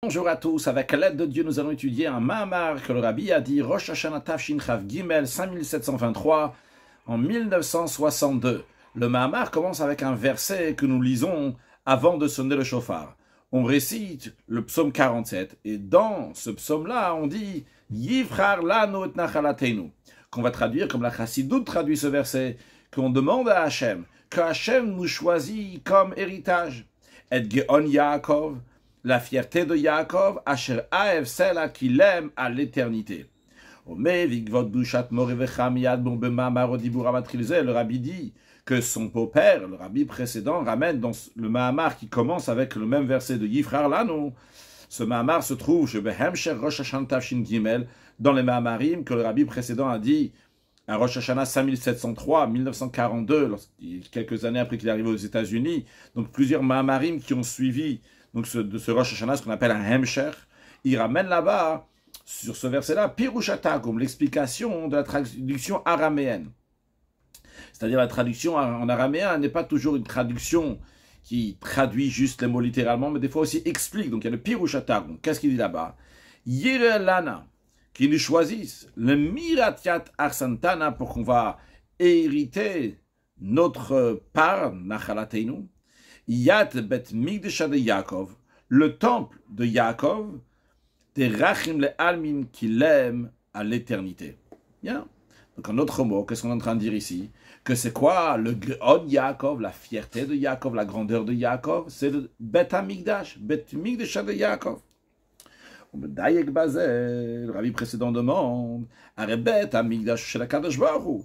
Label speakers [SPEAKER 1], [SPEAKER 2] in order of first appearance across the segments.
[SPEAKER 1] Bonjour à tous, avec l'aide de Dieu, nous allons étudier un Mahamar que le Rabbi a dit Rosh Hashanah Tafshin Chav Gimel 5723 en 1962. Le Mahamar commence avec un verset que nous lisons avant de sonner le shofar. On récite le psaume 47 et dans ce psaume-là, on dit Yivchar lanu et nachalatenu, qu'on va traduire comme la Chassidoute traduit ce verset, qu'on demande à Hachem, que Hachem nous choisit comme héritage. Et Geon Yaakov, la fierté de Yaakov, Asher Aev, celle qu'il aime à l'éternité. Le Rabbi dit que son beau-père, le Rabbi précédent, ramène dans le Mahamar qui commence avec le même verset de Yifrar Lanu. Ce Mahamar se trouve chez Behemsher Rosh Hashanah Tafshin Gimel, dans les Mahamarim que le Rabbi précédent a dit à Rosh Hashanah 5703, 1942, quelques années après qu'il est arrivé aux États-Unis. Donc plusieurs Mahamarim qui ont suivi donc de ce Rosh Hashanah, ce qu'on appelle un Hemsher, il ramène là-bas, sur ce verset-là, Pirushatakum, l'explication de la traduction araméenne. C'est-à-dire la traduction en araméen n'est pas toujours une traduction qui traduit juste les mots littéralement, mais des fois aussi explique. Donc il y a le Pirushatakum. Qu'est-ce qu'il dit là-bas? Yire Lana, qui nous choisissent le Miratiat Arsantana pour qu'on va hériter notre part, Nachalateinu. Yat bet Migdesha de Yaakov, le temple de Yaakov, des Rachim le Almin qui l'aime à l'éternité. Bien. Donc en autre mot, qu'est-ce qu'on est en train de dire ici? Que c'est quoi le Geon Yaakov, la fierté de Yaakov, la grandeur de Yaakov? C'est le Bet Hamikdash, Bet Migdesha de Yaakov. Le rabbi précédent demande, Bet Hamikdash chez la Kadosh Baruch Hu.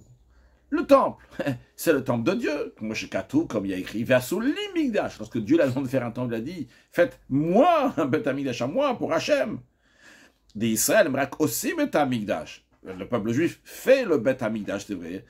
[SPEAKER 1] Le temple, c'est le temple de Dieu. Comme il y a écrit, Versouli Migdash. Lorsque Dieu l'a demandé de faire un temple, il a dit, faites-moi un Bet Hamikdash à moi pour Hachem. D'Israël, Mrak aussi Bet Hamikdash. Le peuple juif fait le Bet Hamikdash, c'est vrai.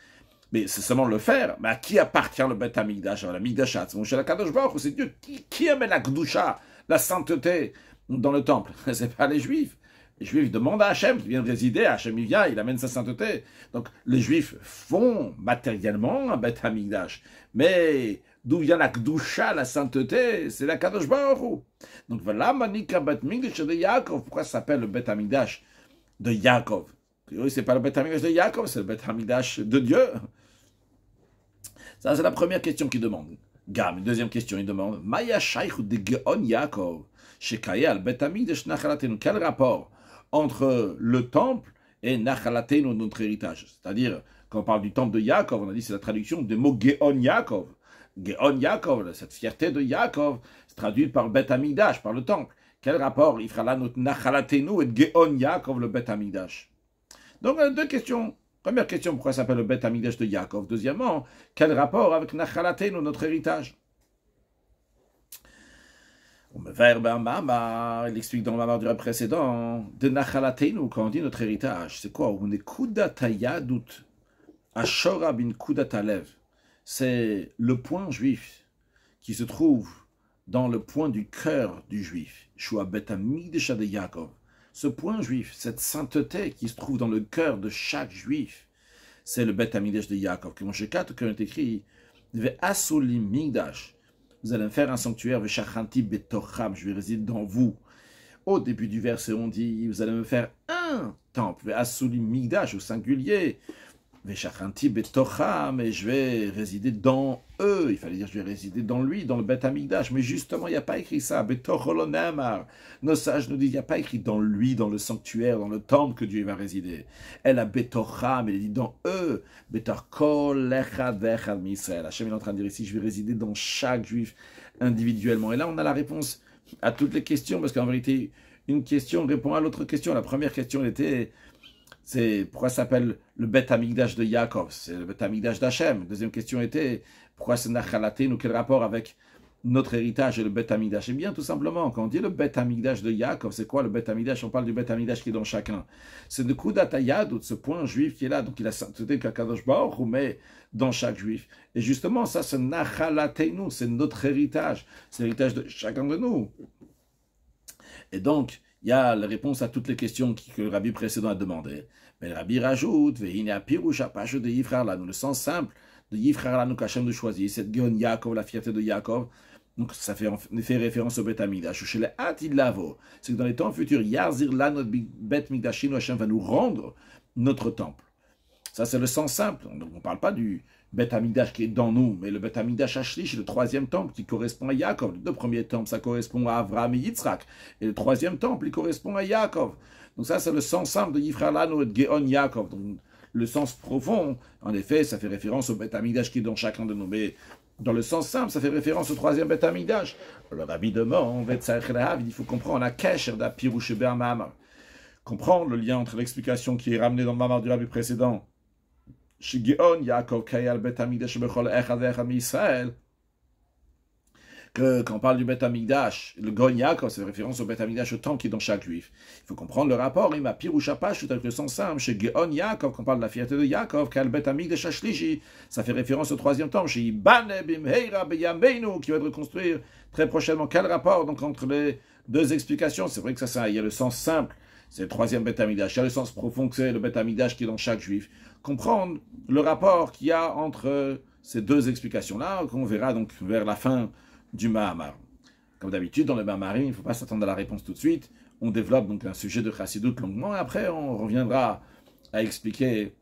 [SPEAKER 1] Mais c'est seulement le faire. Mais à qui appartient le Bet Hamikdash? La Migdashat, c'est Moshe Kadosh Baruch Hu, c'est Dieu. Qui amène la Gdusha, la sainteté dans le temple? C'est pas les Juifs. Les Juifs demandent à Hachem, qui vient de résider, Hachem il vient, il amène sa sainteté. Donc les Juifs font matériellement un Bet Hamikdash. Mais d'où vient la Gdusha, la sainteté? C'est la Kadosh Baruch Hu. Donc voilà, Manika Bet Migdash de Yaakov. Pourquoi ça s'appelle le Bet Hamikdash de Yaakov? C'est pas le Bet Hamikdash de Yaakov, c'est le Bet Hamikdash de Dieu. Ça, c'est la première question qu'il demande. Gam, deuxième question, il demande Maya Shaykh de Geon Yaakov, Shekaya al Bet Hamikdash Nachalatenu. Quel rapport entre le temple et Nachalatenu, notre héritage? C'est-à-dire, quand on parle du temple de Yaakov, on a dit c'est la traduction des mots Geon Yaakov. Geon Yaakov, cette fierté de Yaakov, c'est traduit par le Bet Hamikdash, par le temple. Quel rapport il fera là notre Nachalatenu et Geon Yaakov, le Bet Hamikdash? Donc, deux questions. Première question, pourquoi ça s'appelle le Bet Hamikdash de Yaakov? Deuxièmement, quel rapport avec Nachalatenu, notre héritage? Il explique dans le Mamar du précédent, de Nachalatenu, quand on dit notre héritage, c'est quoi? On est Kudatayadut, Ashora bin Kudatalev. C'est le point juif qui se trouve dans le point du cœur du juif. Shua Bet Hamikdash de Yaakov. Ce point juif, cette sainteté qui se trouve dans le cœur de chaque juif, c'est le Bet Hamikdash de Yaakov. Que mon Shekat, quand il est écrit, Ve'asuli Migdash, vous allez me faire un sanctuaire, Ve'shachanti betocham, je vais résider dans vous. Au début du verset, on dit, vous allez me faire un temple, Ve'asuli Migdash, au singulier, Ve'shachanti betocham, et je vais résider dans eux. Il fallait dire, je vais résider dans lui, dans le Bet Hamikdash. Mais justement, il n'y a pas écrit ça. Betocholonemar. Nos sages nous disent, il n'y a pas écrit dans lui, dans le sanctuaire, dans le temple que Dieu va résider. Elle a betocham, il dit dans eux. Betorkol echad ve'echad mi'Israël. Hachem est en train de dire ici, je vais résider dans chaque juif individuellement. Et là, on a la réponse à toutes les questions, parce qu'en vérité, une question répond à l'autre question. La première question, elle était... c'est pourquoi ça s'appelle le Bet Hamikdash de Yaakov? C'est le Bet Hamikdash d'Hachem. Deuxième question était, pourquoi c'est Nachalatenu? Quel rapport avec notre héritage et le Bet Hamikdash? Eh bien, tout simplement, quand on dit le Bet Hamikdash de Yaakov, c'est quoi le Bet Hamikdash? On parle du Bet Hamikdash qui est dans chacun. C'est de Kudatayad, ou de ce point juif qui est là, donc il a sainteté qu'Akadosh Baruch Hu met dans chaque juif. Et justement, ça, c'est Nachalatenu, c'est notre héritage. C'est l'héritage de chacun de nous. Et donc, il y a la réponse à toutes les questions que le rabbi précédent a demandé. Mais le rabbi rajoute, de Yifrar Lanu, le sens simple de Yifrar Lanu qu'Hachem nous choisit, cette Geon Yaakov, la fierté de Yaakov, Donc ça fait en effet référence au Bet Hamikdash. Chez les Atid Lavo, c'est que dans les temps futurs, Yarzir la notre Bet Mikdashino, Hachem va nous rendre notre temple. Ça c'est le sens simple. Donc on ne parle pas du Bet Hamikdash qui est dans nous, mais le Bet Hamikdash Ashlish, le troisième temple qui correspond à Yaakov. Les deux premiers temples, ça correspond à Avraham et Yitzhak. Et le troisième temple, il correspond à Yaakov. Donc ça c'est le sens simple de Yifralano et de Geon Yaakov. Donc le sens profond, en effet, ça fait référence au Bet Hamikdash qui est dans chacun de nous. Mais dans le sens simple, ça fait référence au troisième Bet Hamikdash. Le Rabbi demande, il faut comprendre la Kesher d'Apirouche Bermam. Comprendre le lien entre l'explication qui est ramenée dans le Mamar du Rabbi précédent. Shigeon Yaakov Kayal Bet Hamikdash Bechol Echad Echad Israël. Que quand on parle du Bet Hamikdash, le Gon Yaakov, c'est référence au Bet Hamikdash, au temple qui est dans chaque juif. Il faut comprendre le rapport, il m'a Pirouchapash, tout avec le sens simple, chez Geon Yaakov, quand on parle de la fierté de Yaakov, Kayal Bet Hamikdash Ashlishi, ça fait référence au troisième temple, chez Ibane Bimheira Beyameinu, qui va être reconstruire très prochainement. Quel rapport donc entre les deux explications? C'est vrai que ça, il y a le sens simple, c'est le troisième Bet Hamikdash. Il y a le sens profond que c'est le Bet Hamikdash qui est dans chaque juif. Comprendre le rapport qu'il y a entre ces deux explications-là, qu'on verra donc vers la fin du Mahamar. Comme d'habitude, dans le Mahamarim, il ne faut pas s'attendre à la réponse tout de suite. On développe donc un sujet de Chassidut longuement, et après on reviendra à expliquer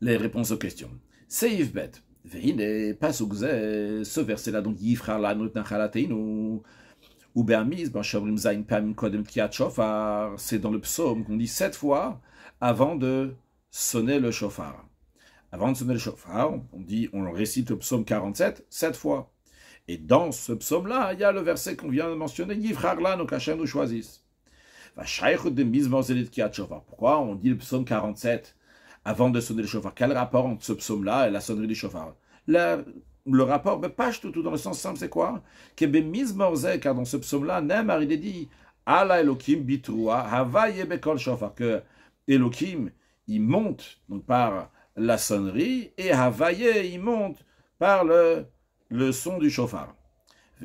[SPEAKER 1] les réponses aux questions. Seif bet. Veine, pasukze, ce verset-là, donc Yifra la not nachalateinu, ou Be'amiz, B'Shavrim Zayin Pam Kodem Tkiat Shofar, c'est dans le psaume qu'on dit 7 fois avant de sonner le shofar. Avant de sonner le shofar, on récite le psaume 47 7 fois. Et dans ce psaume-là, il y a le verset qu'on vient de mentionner, Yifrar la nos Hachem nous choisisse. Pourquoi on dit le psaume 47 avant de sonner le shofar? Quel rapport entre ce psaume-là et la sonnerie du shofar? Le rapport, page tout dans le sens simple, c'est quoi? Car dans ce psaume-là, Neymar, il est dit, Ala Elohim bitrua, Havaye bekol shofar, que Elohim, il monte donc par la sonnerie, et Havaye, il monte par le son du shofar.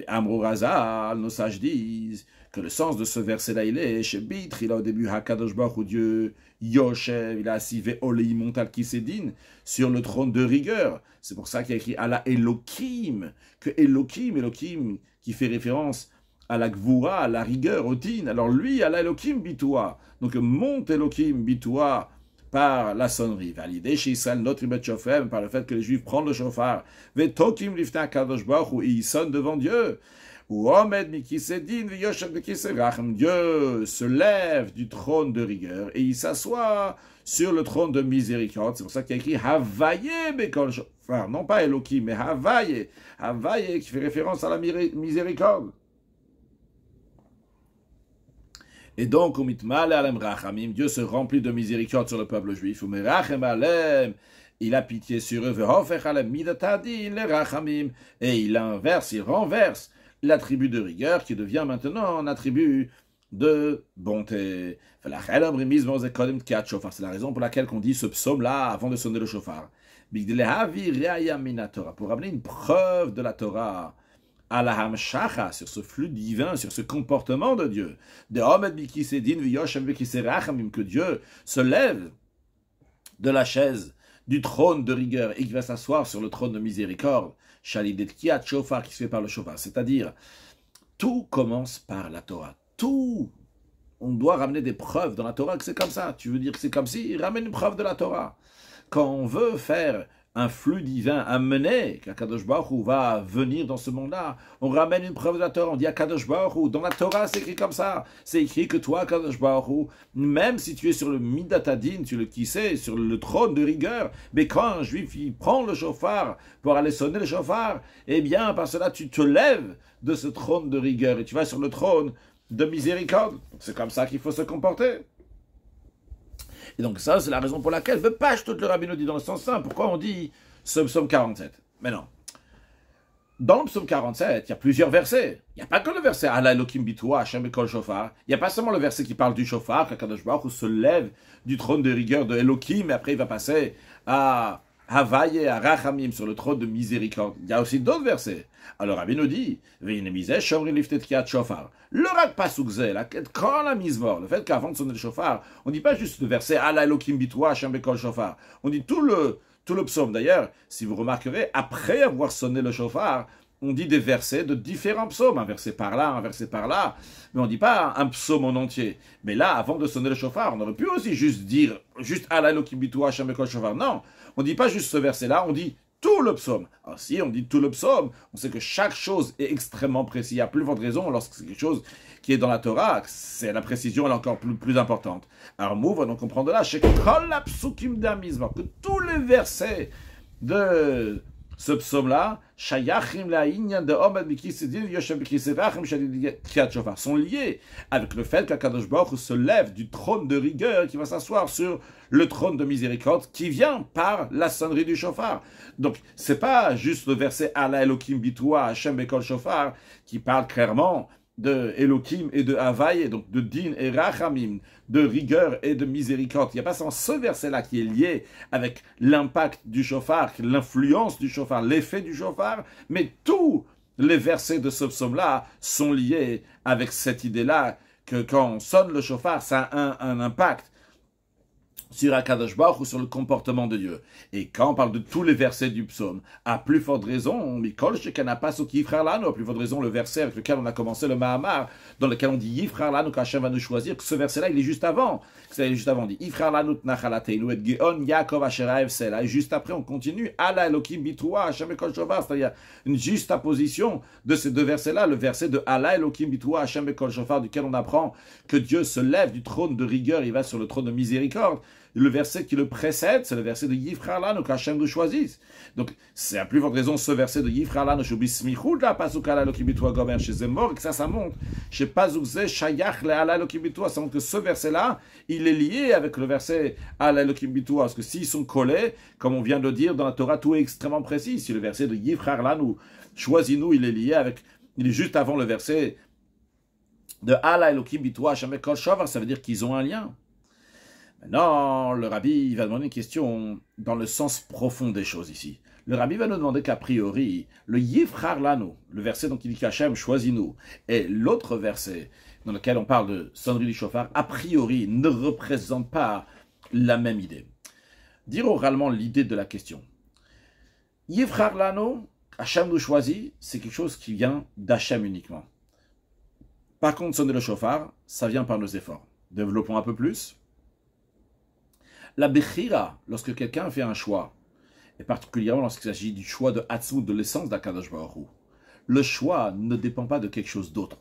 [SPEAKER 1] Amrou Razal, nos sages disent que le sens de ce verset-là, il est chez Bitr, il a au début Hakadosh Baruch Hu, Dieu Yoshev, il a assis Ve'olei Montal Kisedin sur le trône de rigueur. C'est pour ça qu'il y a écrit Ala Elohim, que Elohim qui fait référence à la Gvura, à la rigueur, au Din. Alors lui, Ala Elohim Bitoua, donc monte Elohim Bitoua par la sonnerie, validé chez Israël, notre ibet shofar, par le fait que les Juifs prennent le shofar, Vetokim lifta kadosh baruch Hu, et ils sonnent devant Dieu. Ou Omed mikisedin v'yoshev mikiserachem, Dieu se lève du trône de rigueur et il s'assoit sur le trône de miséricorde. C'est pour ça qu'il y a écrit Havaye bekol shofar, non pas Elohim, mais Havaye, Havaye qui fait référence à la miséricorde. Et donc, Dieu se remplit de miséricorde sur le peuple juif. Il a pitié sur eux. Et il renverse l'attribut de rigueur qui devient maintenant un attribut de bonté. C'est la raison pour laquelle on dit ce psaume-là avant de sonner le shofar. Pour amener une preuve de la Torah. À la hamshacha, sur ce flux divin, sur ce comportement de Dieu. Que Dieu se lève de la chaise du trône de rigueur et qui va s'asseoir sur le trône de miséricorde. Shalidet shofar qui se fait par le shofar. C'est-à-dire, tout commence par la Torah. Tout. On doit ramener des preuves dans la Torah que c'est comme ça. Tu veux dire que c'est comme si, ramène une preuve de la Torah. Quand on veut faire un flux divin, amener qu'Akadosh Baruch Hu va venir dans ce monde-là. On ramène une preuve de la Torah, on dit Akadosh Baruch Hu, dans la Torah c'est écrit comme ça, c'est écrit que toi Akadosh Baruch Hu, même si tu es sur le Midatadin, tu le qui sais, sur le trône de rigueur, mais quand un juif il prend le shofar pour aller sonner le shofar, eh bien par cela tu te lèves de ce trône de rigueur et tu vas sur le trône de miséricorde. C'est comme ça qu'il faut se comporter. Et donc ça, c'est la raison pour laquelle, Page, tout le Rabbi nous dit dans le sens simple, pourquoi on dit ce psaume 47. Mais non. Dans le psaume 47, il y a plusieurs versets. Il n'y a pas que le verset Ala Elohim Bitoua, Hashem Bekol Shofar. Il n'y a pas seulement le verset qui parle du shofar, qu'Akadosh Baruch Hu se lève du trône de rigueur de Elohim, et après il va passer à Havaye, à Rachamim, sur le trône de miséricorde. Il y a aussi d'autres versets. Alors Rabbi nous dit, le rak pasukze, quand la mizmor, le fait qu'avant de sonner le shofar, on ne dit pas juste le verset Ala Elohim Bitoua, Hashem Bekol Shofar. On dit tout le psaume. D'ailleurs, si vous remarquerez, après avoir sonné le shofar, on dit des versets de différents psaumes, un verset par là, un verset par là, mais on ne dit pas un psaume en entier. Mais là, avant de sonner le shofar, on aurait pu aussi juste dire, juste Allah Elokim bitou Hashem bekol shofar. Non, on ne dit pas juste ce verset-là, on dit tout le psaume. Alors si on dit tout le psaume, on sait que chaque chose est extrêmement précise. Il n'y a plus de raison lorsque c'est quelque chose qui est dans la Torah, c'est la précision elle est encore plus importante. Alors nous, on comprend de là, que tous les versets de ce psaume-là, sont liés avec le fait qu'Akadosh Baruch Hu se lève du trône de rigueur qui va s'asseoir sur le trône de miséricorde qui vient par la sonnerie du shofar. Donc, c'est pas juste le verset Allah Elokim Bitoua Hashem Bekol Shofar qui parle clairement de Elokim et de Havaï, et donc de Din et Rachamim, de rigueur et de miséricorde. Il n'y a pas seulement ce verset-là qui est lié avec l'impact du shofar, l'influence du shofar, l'effet du shofar, mais tous les versets de ce psaume-là sont liés avec cette idée-là que quand on sonne le shofar, ça a un impact sur Akadosh Baruch ou sur le comportement de Dieu. Et quand on parle de tous les versets du psaume, à plus forte raison, Mikol Shekana Paso Ki Yifrar Lanu, à plus forte raison, le verset avec lequel on a commencé le Mahamar, dans lequel on dit Yifrar Lanu, qu'Hachem va nous choisir, que ce verset-là, il est juste avant. C'est juste avant, on dit Yifrar Lanu Tnachalateinu, et Geon Yaakov Asher Haev Sela. Et juste après, on continue, Allah Elokim Bitoua, Hashem Bekol Shofar, c'est-à-dire une juxtaposition de ces deux versets-là, le verset de Allah Elokim Bitoua, Hashem Bekol Shofar, duquel on apprend que Dieu se lève du trône de rigueur, il va sur le trône de miséricorde. Le verset qui le précède, c'est le verset de Yifrar Lanu, qu'Hachem nous choisisse. Donc, c'est à plus forte raison ce verset de Yifrar Lanu, Shubismichud, la Pasukala Lokibitoua Gomer chez Zemor, que ça montre. Chez Pazukze, Shayach, le Ala Lokibitoua, ça montre que ce verset-là, il est lié avec le verset Ala Lokibitoua, parce que s'ils sont collés, comme on vient de dire dans la Torah, tout est extrêmement précis. Si le verset de Yifrar Lanu, choisis-nous, il est lié avec, il est juste avant le verset de Ala Lokibitoua, Hashem Kol Shovar, ça veut dire qu'ils ont un lien. Maintenant, le rabbi va demander une question dans le sens profond des choses ici. Le rabbi va nous demander qu'a priori, le Yifrar Lanu, le verset dont il dit qu'Hachem choisis-nous, et l'autre verset dans lequel on parle de sonnerie du shofar, a priori ne représente pas la même idée. Dire oralement l'idée de la question. Yifrar Lanu, Hachem nous choisit, c'est quelque chose qui vient d'Hachem uniquement. Par contre, sonner le shofar, ça vient par nos efforts. Développons un peu plus. La Bechira, lorsque quelqu'un fait un choix, et particulièrement lorsqu'il s'agit du choix de Hatzmut, de l'essence d'Akadosh Baruch Hu, le choix ne dépend pas de quelque chose d'autre.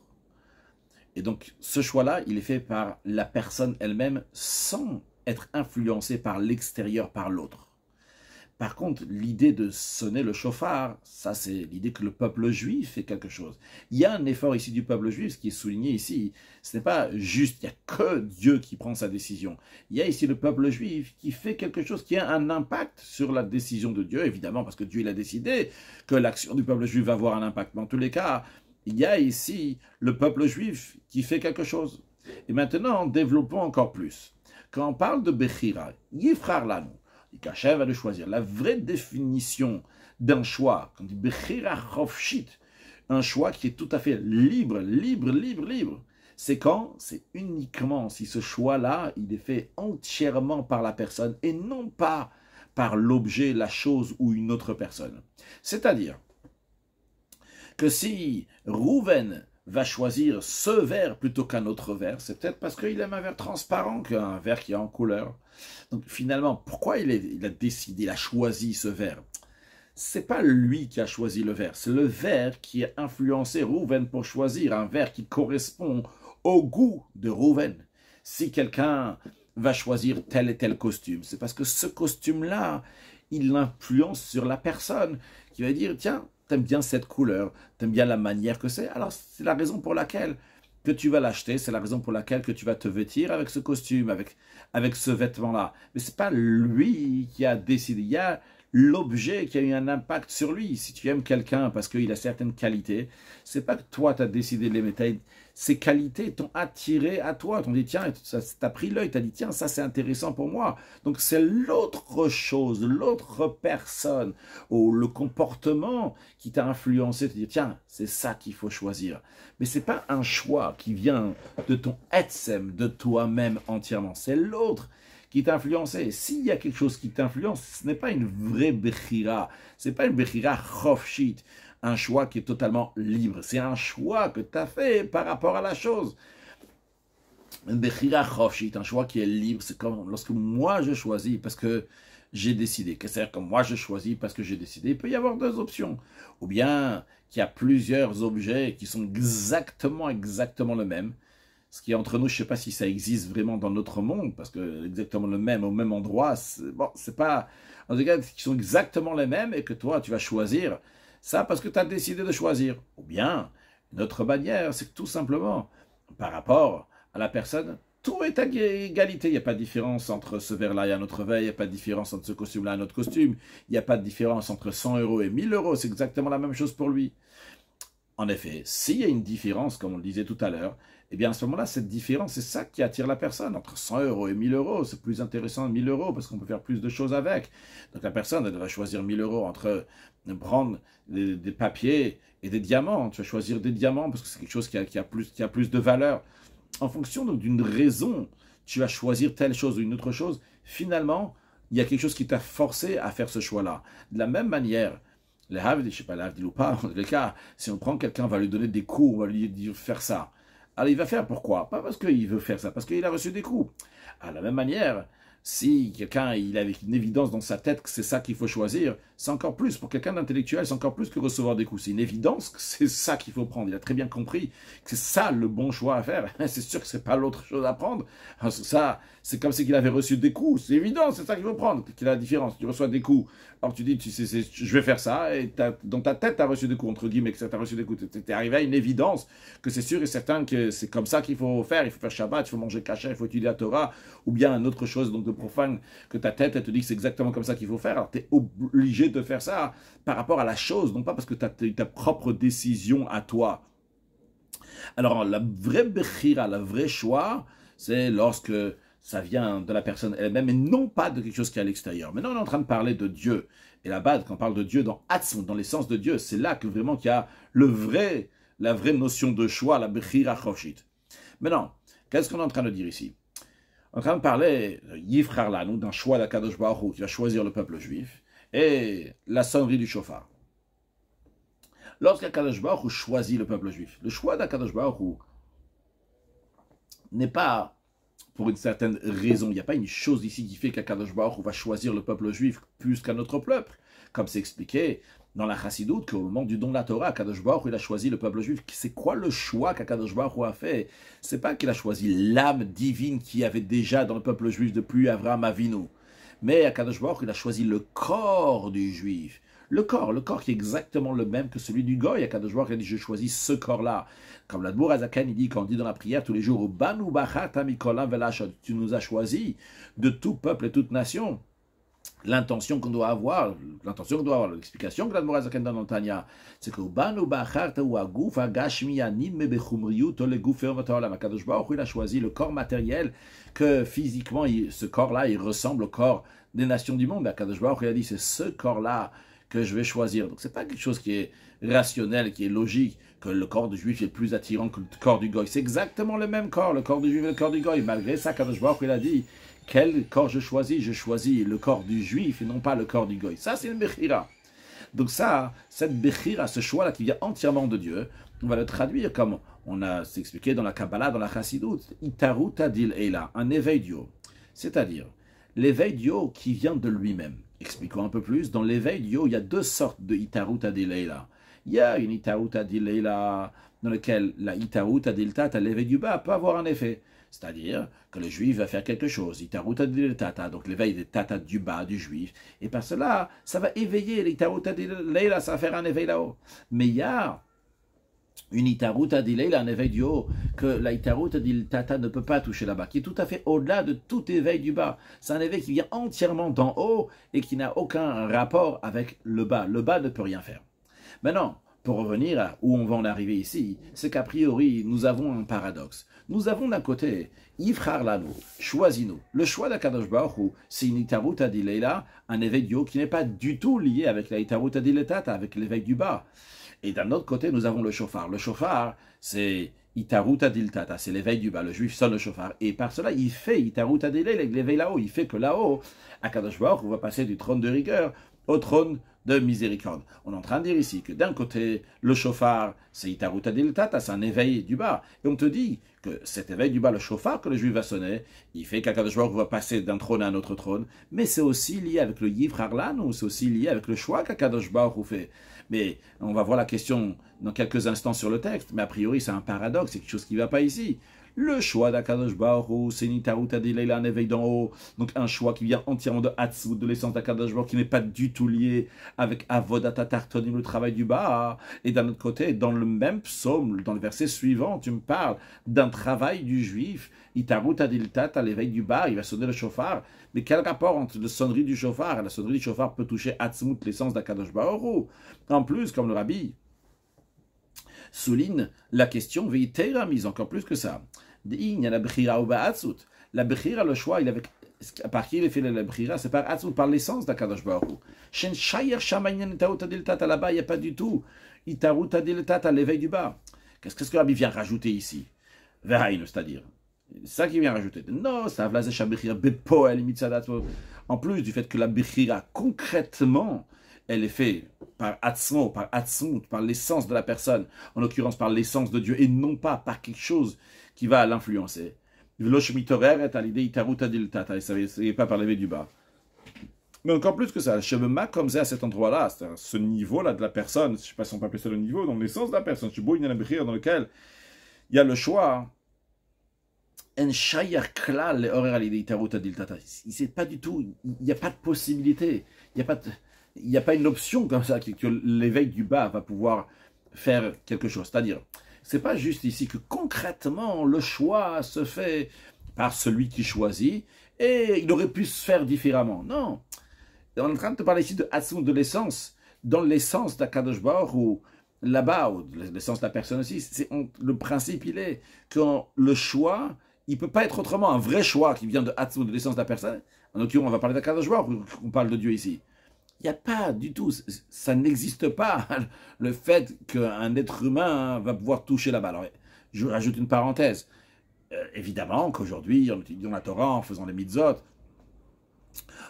[SPEAKER 1] Et donc, ce choix-là, il est fait par la personne elle-même sans être influencé par l'extérieur, par l'autre. Par contre, l'idée de sonner le shofar, ça c'est l'idée que le peuple juif fait quelque chose. Il y a un effort ici du peuple juif, ce qui est souligné ici. Ce n'est pas juste, il n'y a que Dieu qui prend sa décision. Il y a ici le peuple juif qui fait quelque chose qui a un impact sur la décision de Dieu, évidemment, parce que Dieu il a décidé que l'action du peuple juif va avoir un impact. Mais en tous les cas, il y a ici le peuple juif qui fait quelque chose. Et maintenant, développons encore plus. Quand on parle de Bechira, Yifrar Lanu, qu'Hachem va le choisir. La vraie définition d'un choix, quand on dit Bechira Chofshit, un choix qui est tout à fait libre, c'est quand, c'est uniquement si ce choix-là, il est fait entièrement par la personne et non pas par l'objet, la chose ou une autre personne. C'est-à-dire que si Rouven va choisir ce verre plutôt qu'un autre verre, c'est peut-être parce qu'il aime un verre transparent qu'un verre qui est en couleur. Donc finalement, pourquoi il a décidé, il a choisi ce verre? C'est pas lui qui a choisi le verre, c'est le verre qui a influencé Rouven pour choisir un verre qui correspond au goût de Rouven. Si quelqu'un va choisir tel et tel costume, c'est parce que ce costume-là, il influence sur la personne qui va dire, tiens, t'aimes bien cette couleur, t'aimes bien la manière que c'est, alors c'est la raison pour laquelle que tu vas l'acheter, c'est la raison pour laquelle que tu vas te vêtir avec ce costume, avec ce vêtement-là. Mais c'est pas lui qui a décidé, il y a l'objet qui a eu un impact sur lui. Si tu aimes quelqu'un parce qu'il a certaines qualités, c'est pas que toi tu as décidé de les mettre, ces qualités t'ont attiré à toi, t'ont dit tiens, t'as pris l'œil, t'as dit tiens, ça c'est intéressant pour moi. Donc c'est l'autre chose, l'autre personne, ou le comportement qui t'a influencé, te dire tiens, c'est ça qu'il faut choisir. Mais c'est pas un choix qui vient de ton etzem, de toi-même entièrement, c'est l'autre qui t'a influencé. S'il y a quelque chose qui t'influence, ce n'est pas une vraie bechira, ce n'est pas une bechira chofshit, un choix qui est totalement libre. C'est un choix que tu as fait par rapport à la chose. Un choix qui est libre, c'est comme lorsque moi je choisis parce que j'ai décidé. C'est-à-dire que moi je choisis parce que j'ai décidé. Il peut y avoir deux options. Ou bien qu'il y a plusieurs objets qui sont exactement le même. Ce qui est entre nous, je ne sais pas si ça existe vraiment dans notre monde, parce que exactement le même, au même endroit, bon, c'est pas... En tout cas, qui sont exactement les mêmes et que toi, tu vas choisir ça parce que tu as décidé de choisir. Ou bien, une autre manière, c'est que tout simplement, par rapport à la personne, tout est à égalité. Il n'y a pas de différence entre ce verre-là et un autre verre, il n'y a pas de différence entre ce costume-là et un autre costume, il n'y a pas de différence entre 100 € et 1000 €, c'est exactement la même chose pour lui. En effet, s'il y a une différence, comme on le disait tout à l'heure, eh bien à ce moment-là, cette différence, c'est ça qui attire la personne. Entre 100 € et 1000 €, c'est plus intéressant 1000 € parce qu'on peut faire plus de choses avec. Donc la personne, elle va choisir 1000 € entre prendre des papiers et des diamants. Tu vas choisir des diamants parce que c'est quelque chose qui a plus de valeur. En fonction d'une raison, tu vas choisir telle chose ou une autre chose. Finalement, il y a quelque chose qui t'a forcé à faire ce choix-là. De la même manière, les havdil, je ne sais pas l'havdil ou pas, dans le cas, si on prend quelqu'un, on va lui donner des cours, on va lui dire faire ça. Alors il va faire pourquoi? Pas parce qu'il veut faire ça, parce qu'il a reçu des coups. À la même manière, si quelqu'un il a une évidence dans sa tête que c'est ça qu'il faut choisir, c'est encore plus. Pour quelqu'un d'intellectuel, c'est encore plus que recevoir des coups. C'est une évidence que c'est ça qu'il faut prendre. Il a très bien compris que c'est ça le bon choix à faire. C'est sûr que c'est pas l'autre chose à prendre. Parce que ça, c'est comme si il avait reçu des coups. C'est évident, c'est ça qu'il faut prendre. Quelle est la différence? Tu reçois des coups. Alors tu dis, je vais faire ça, et dans ta tête, tu as reçu des coups, entre guillemets, que tu as reçu des coups. Tu es arrivé à une évidence que c'est sûr et certain que c'est comme ça qu'il faut faire. Il faut faire Shabbat, il faut manger kasher, il faut étudier la Torah, ou bien une autre chose donc de profane, que ta tête, elle te dit que c'est exactement comme ça qu'il faut faire. Alors tu es obligé de faire ça par rapport à la chose, non pas parce que tu as ta propre décision à toi. Alors la vraie bechira, la vraie choix, c'est lorsque ça vient de la personne elle-même et non pas de quelque chose qui est à l'extérieur. Maintenant, on est en train de parler de Dieu. Et là-bas, quand on parle de Dieu dans Atzm, dans l'essence de Dieu, c'est là que vraiment qu'il y a la vraie notion de choix, la Bechira Chovshit. Maintenant, qu'est-ce qu'on est en train de dire ici? On est en train de parler Yifrar Lanu, d'un choix d'Akadosh Baruch Hu qui va choisir le peuple juif, et la sonnerie du chauffard. Lorsqu'Akadosh Baruch Hu choisit le peuple juif, le choix d'Akadosh Baruch Hu n'est pas pour une certaine raison. Il n'y a pas une chose ici qui fait qu'Akadosh Baruch Hu va choisir le peuple juif plus qu'un autre peuple. Comme c'est expliqué dans la Chassidoute, qu'au moment du don de la Torah, Akadosh Baruch Hu il a choisi le peuple juif. C'est quoi le choix qu'Akadosh Baruch Hu a fait? C'est pas qu'il a choisi l'âme divine qui avait déjà dans le peuple juif depuis Avraham Avinu. Mais Akadosh Baruch Hu il a choisi le corps du juif. Le corps qui est exactement le même que celui du Goy. Akadosh Baruch Hu a dit, je choisis ce corps-là. Comme l'Admour Azakan, il dit, quand on dit dans la prière tous les jours, Banu bachata mikolam velashad, tu nous as choisi de tout peuple et toute nation. L'intention qu'on doit avoir, l'explication que l'Admour Azakan donne dans Tanya, c'est que Banu bachata ou aguf agashmi anim mebechumriut ole gufeo vataolam. Akadosh Baruch Hu il a choisi le corps matériel que physiquement, ce corps-là, il ressemble au corps des nations du monde. Akadosh Baruch Hu il a dit, c'est ce corps-là que je vais choisir. Donc c'est pas quelque chose qui est rationnel, qui est logique, que le corps du juif est plus attirant que le corps du goy. C'est exactement le même corps, le corps du juif et le corps du goy. Malgré ça, Kadosh Baruch Hu il a dit, quel corps je choisis? Je choisis le corps du juif et non pas le corps du goy. Ça, c'est une bechira. Donc ça, cette bechira, ce choix-là qui vient entièrement de Dieu, on va le traduire comme on a expliqué dans la Kabbalah, dans la Chassidut, Itaruta dil Eila, un éveil Dieu. C'est-à-dire, l'éveil Dieu qui vient de lui-même. Expliquons un peu plus. Dans l'éveil Dieu, il y a deux sortes de Itaruta dil Eila. Il y a une Itaruta dil Eila dans laquelle la Itaruta dil Tata, l'éveil du bas, peut avoir un effet. C'est-à-dire que le juif va faire quelque chose. Itaruta dil Tata, donc l'éveil des Tata du bas du juif. Et par cela, ça va éveiller l'Itaruta dil Eila, ça va faire un éveil là-haut. Mais il y a une Itaruta dil Eila, un éveil du haut, que la Itaruta dil Tata ne peut pas toucher là-bas, qui est tout à fait au-delà de tout éveil du bas. C'est un éveil qui vient entièrement d'en haut et qui n'a aucun rapport avec le bas. Le bas ne peut rien faire. Maintenant, pour revenir à où on va en arriver ici, c'est qu'a priori, nous avons un paradoxe. Nous avons d'un côté, Yifrar Lanu, choisis-nous. Le choix d'Akadosh Baruch Hu, c'est une Itaruta dil Eila, un éveil du haut qui n'est pas du tout lié avec la Itaruta dil Tata, avec l'éveil du bas. Et d'un autre côté, nous avons le shofar. Le shofar, c'est Itaruta dil Tata, c'est l'éveil du bas. Le juif sonne le shofar. Et par cela, il fait Itaruta dil Eila, l'éveil là-haut. Il fait que là-haut, Akadosh Baruch Hu va passer du trône de rigueur au trône de miséricorde. On est en train de dire ici que d'un côté, le chauffard, c'est Itaruta Diltata, c'est un éveil du bas. Et on te dit que cet éveil du bas, le chauffard que le juif va sonner, il fait qu'Akadosh Baruch Hu va passer d'un trône à un autre trône, mais c'est aussi lié avec le Yivra Harlan, ou c'est aussi lié avec le choix qu'Akadosh Baruch Hu fait. Mais on va voir la question dans quelques instants sur le texte, mais a priori c'est un paradoxe, c'est quelque chose qui ne va pas ici. Le choix d'Akadosh Baruch Hu, c'est Nitaruta Dileila, un éveil d'en haut, donc un choix qui vient entièrement de Hatzut, de l'essence d'Akadosh Baruch Hu, qui n'est pas du tout lié avec Avodat Tartonim, le travail du bas. Et d'un autre côté, dans le même psaume, dans le verset suivant, tu me parles d'un travail du juif, Itaruta Diltata, l'éveil du bas, il va sonner le chauffard. Mais quel rapport entre la sonnerie du chauffard et la sonnerie du chauffard peut toucher Hatzut, l'essence d'Akadosh Baruch Hu? En plus, comme le rabbi souligne la question, veitera mise encore plus que ça. Il y a la bechira ou ba'atzut. La bechira, le choix, il avec par qui il est fait la bechira, c'est par atzut, par l'essence d'Akadosh Baruch Hu. Shen shayer shamaynen itaruta diltata, là-bas, il n'y a pas du tout itaruta diltata, l'éveil du bas. Qu'est-ce que Rabbi vient rajouter ici? Veraïne, c'est-à-dire. C'est ça qu'il vient rajouter. Non, ça va la bechira bepoel mitzadat. En plus du fait que la bechira, concrètement, elle est faite par atzmo, par atzmut, par l'essence de la personne, en l'occurrence par l'essence de Dieu, et non pas par quelque chose qui va l'influencer. Velosh mitorer est à l'idée itaruta diltata, et ça n'est pas par l'éveil du bas. Mais encore plus que ça, le shebema comme c'est à cet endroit-là, c'est ce niveau-là de la personne, je ne sais pas si on peut appeler ça le niveau, dans l'essence de la personne, dans lequel il y a le choix. En shayar klal le horer à l'idée itaruta diltata. C'est pas du tout, il n'y a pas de possibilité, il n'y a pas une option comme ça que l'éveil du bas va pouvoir faire quelque chose. C'est-à-dire, c'est pas juste ici que concrètement le choix se fait par celui qui choisit et il aurait pu se faire différemment. Non. On est en train de te parler ici de Hatzmut, de l'essence, dans l'essence d'Akadosh Baruch Hu, là-bas, ou l'essence de la personne aussi. Le principe, il est que le choix, il ne peut pas être autrement. Un vrai choix qui vient de Hatzmut, de l'essence de la personne. En l'occurrence, on va parler d'Akadosh Baruch Hu, on parle de Dieu ici. Il n'y a pas du tout, ça n'existe pas, le fait qu'un être humain va pouvoir toucher là-bas. Alors, je rajoute une parenthèse. Évidemment qu'aujourd'hui, en étudiant la Torah, en faisant les mitzvot,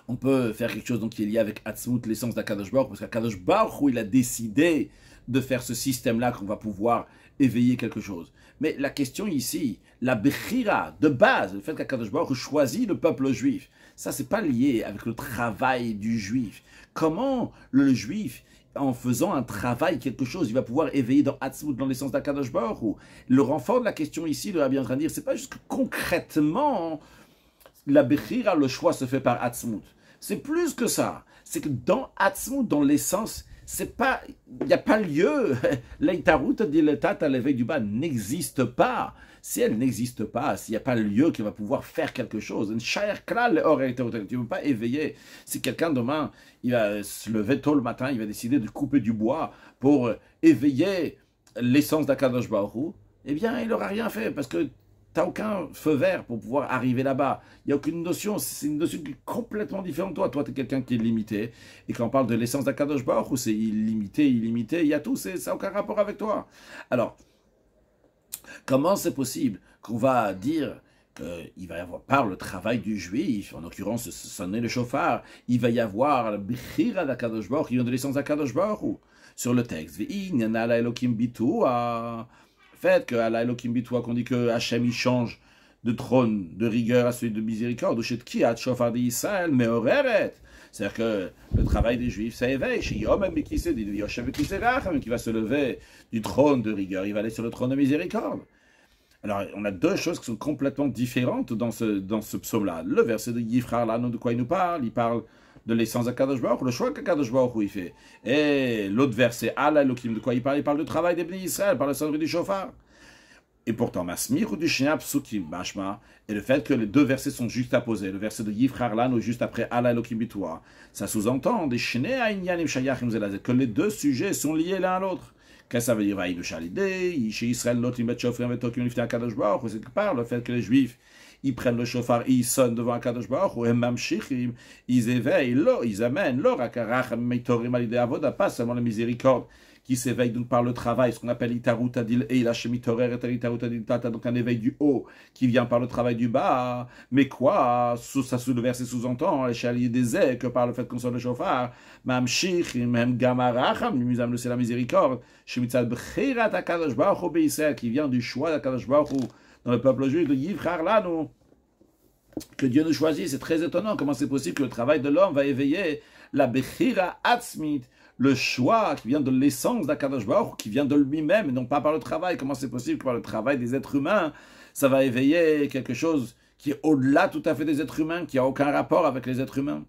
[SPEAKER 1] on peut faire quelque chose donc, qui est lié avec Hatzmut, l'essence d'Akadosh Baruch Hu, parce qu'Akadosh Baruch Hu, il a décidé de faire ce système-là qu'on va pouvoir éveiller quelque chose. Mais la question ici, la bechira de base, le fait qu'Akadosh Baruch Hu choisit le peuple juif, ça c'est pas lié avec le travail du juif. Comment le juif, en faisant un travail, quelque chose, il va pouvoir éveiller dans Hatzmut, dans l'essence d'Akadosh Baruch Hu? Le renfort de la question ici, le rabbi est en train de dire, c'est pas juste que concrètement, la bechira, le choix se fait par Hatzmut. C'est plus que ça. C'est que dans Hatzmut, dans l'essence, c'est pas, il n'y a pas lieu. L'Itaruta Diletata, l'éveil du bas, n'existe pas. Si elle n'existe pas, s'il n'y a pas lieu qui va pouvoir faire quelque chose, tu ne peux pas éveiller. Si quelqu'un demain, il va se lever tôt le matin, il va décider de couper du bois pour éveiller l'essence d'Akadosh Baruch Hu, eh bien, il n'aura rien fait parce que tu n'as aucun feu vert pour pouvoir arriver là-bas. Il n'y a aucune notion, c'est une notion qui est complètement différente de toi. Toi, tu es quelqu'un qui est limité. Et quand on parle de l'essence d'Akadosh Baruch Hu, c'est illimité, il y a tout, ça n'a aucun rapport avec toi. Alors, comment c'est possible qu'on va dire qu'il va y avoir, par le travail du juif, en l'occurrence, sonner le chauffard, il va y avoir le bechira d'Akadosh Baruch Hu, qui vient de l'essence d'Akadosh Baruch Hu, sur le texte. Fait que Allah Elohim Bitoua, qu'on dit que Hachem il change de trône de rigueur à celui de miséricorde, ou chez qui a chauffard d'Israël, mais oreret. C'est-à-dire que le travail des Juifs, ça éveille. Chez Yom, mais qui c'est, qui va se lever du trône de rigueur, il va aller sur le trône de miséricorde. Alors, on a deux choses qui sont complètement différentes dans ce psaume-là. Le verset de Yifrar, là, de quoi il nous parle? Il parle de l'essence d'Akadosh Baruch Hu, le choix qu'Akadosh Baruch Hu il fait. Et l'autre verset, Allah Elohim, de quoi il parle? Il parle du travail des bénis Israël, par la sonnerie du chauffard. Et pourtant, Masmir ou du Shina Psukim, Bashma, et le fait que les deux versets sont juste apposés, le verset de Yifrar Lanu juste après Allah Elohim Bitoua, ça sous-entend des Shene Ainyanim Shayachim Zelazet, que les deux sujets sont liés l'un à l'autre. Qu'est-ce que ça veut dire? Vaïnu Shalidei, chez Israël, notre Imet Shofrim et Tokim Lifte Akadosh Baruch Hu, c'est que par le fait que les Juifs ils prennent le chauffard et ils sonnent devant Akadosh Baruch Hu, et mamshichim, ils éveillent, ils amènent, leur akarach, meitorim alidei avoda, pas seulement la miséricorde qui s'éveille donc par le travail, ce qu'on appelle Itarut Adil Eila Shemitorer et Itarut Adil Tata, donc un éveil du haut qui vient par le travail du bas. Mais quoi? Ça sous le verset sous-entend, les chaliers des ailes, que par le fait qu'on soit le chauffard, Mamshich, même Gamaracham, Mimizam, c'est la miséricorde, Shemitzal Bchirat Akadosh Baruch Hu Beisraël, qui vient du choix d'Akadosh Baruch Hu dans le peuple juif de Yivchar Lanu, que Dieu nous choisit. C'est très étonnant comment c'est possible que le travail de l'homme va éveiller la Bechira Atzmit, le choix qui vient de l'essence d'Akadosh Baruch Hu, qui vient de lui-même, et non pas par le travail. Comment c'est possible que par le travail des êtres humains, ça va éveiller quelque chose qui est au-delà tout à fait des êtres humains, qui n'a aucun rapport avec les êtres humains.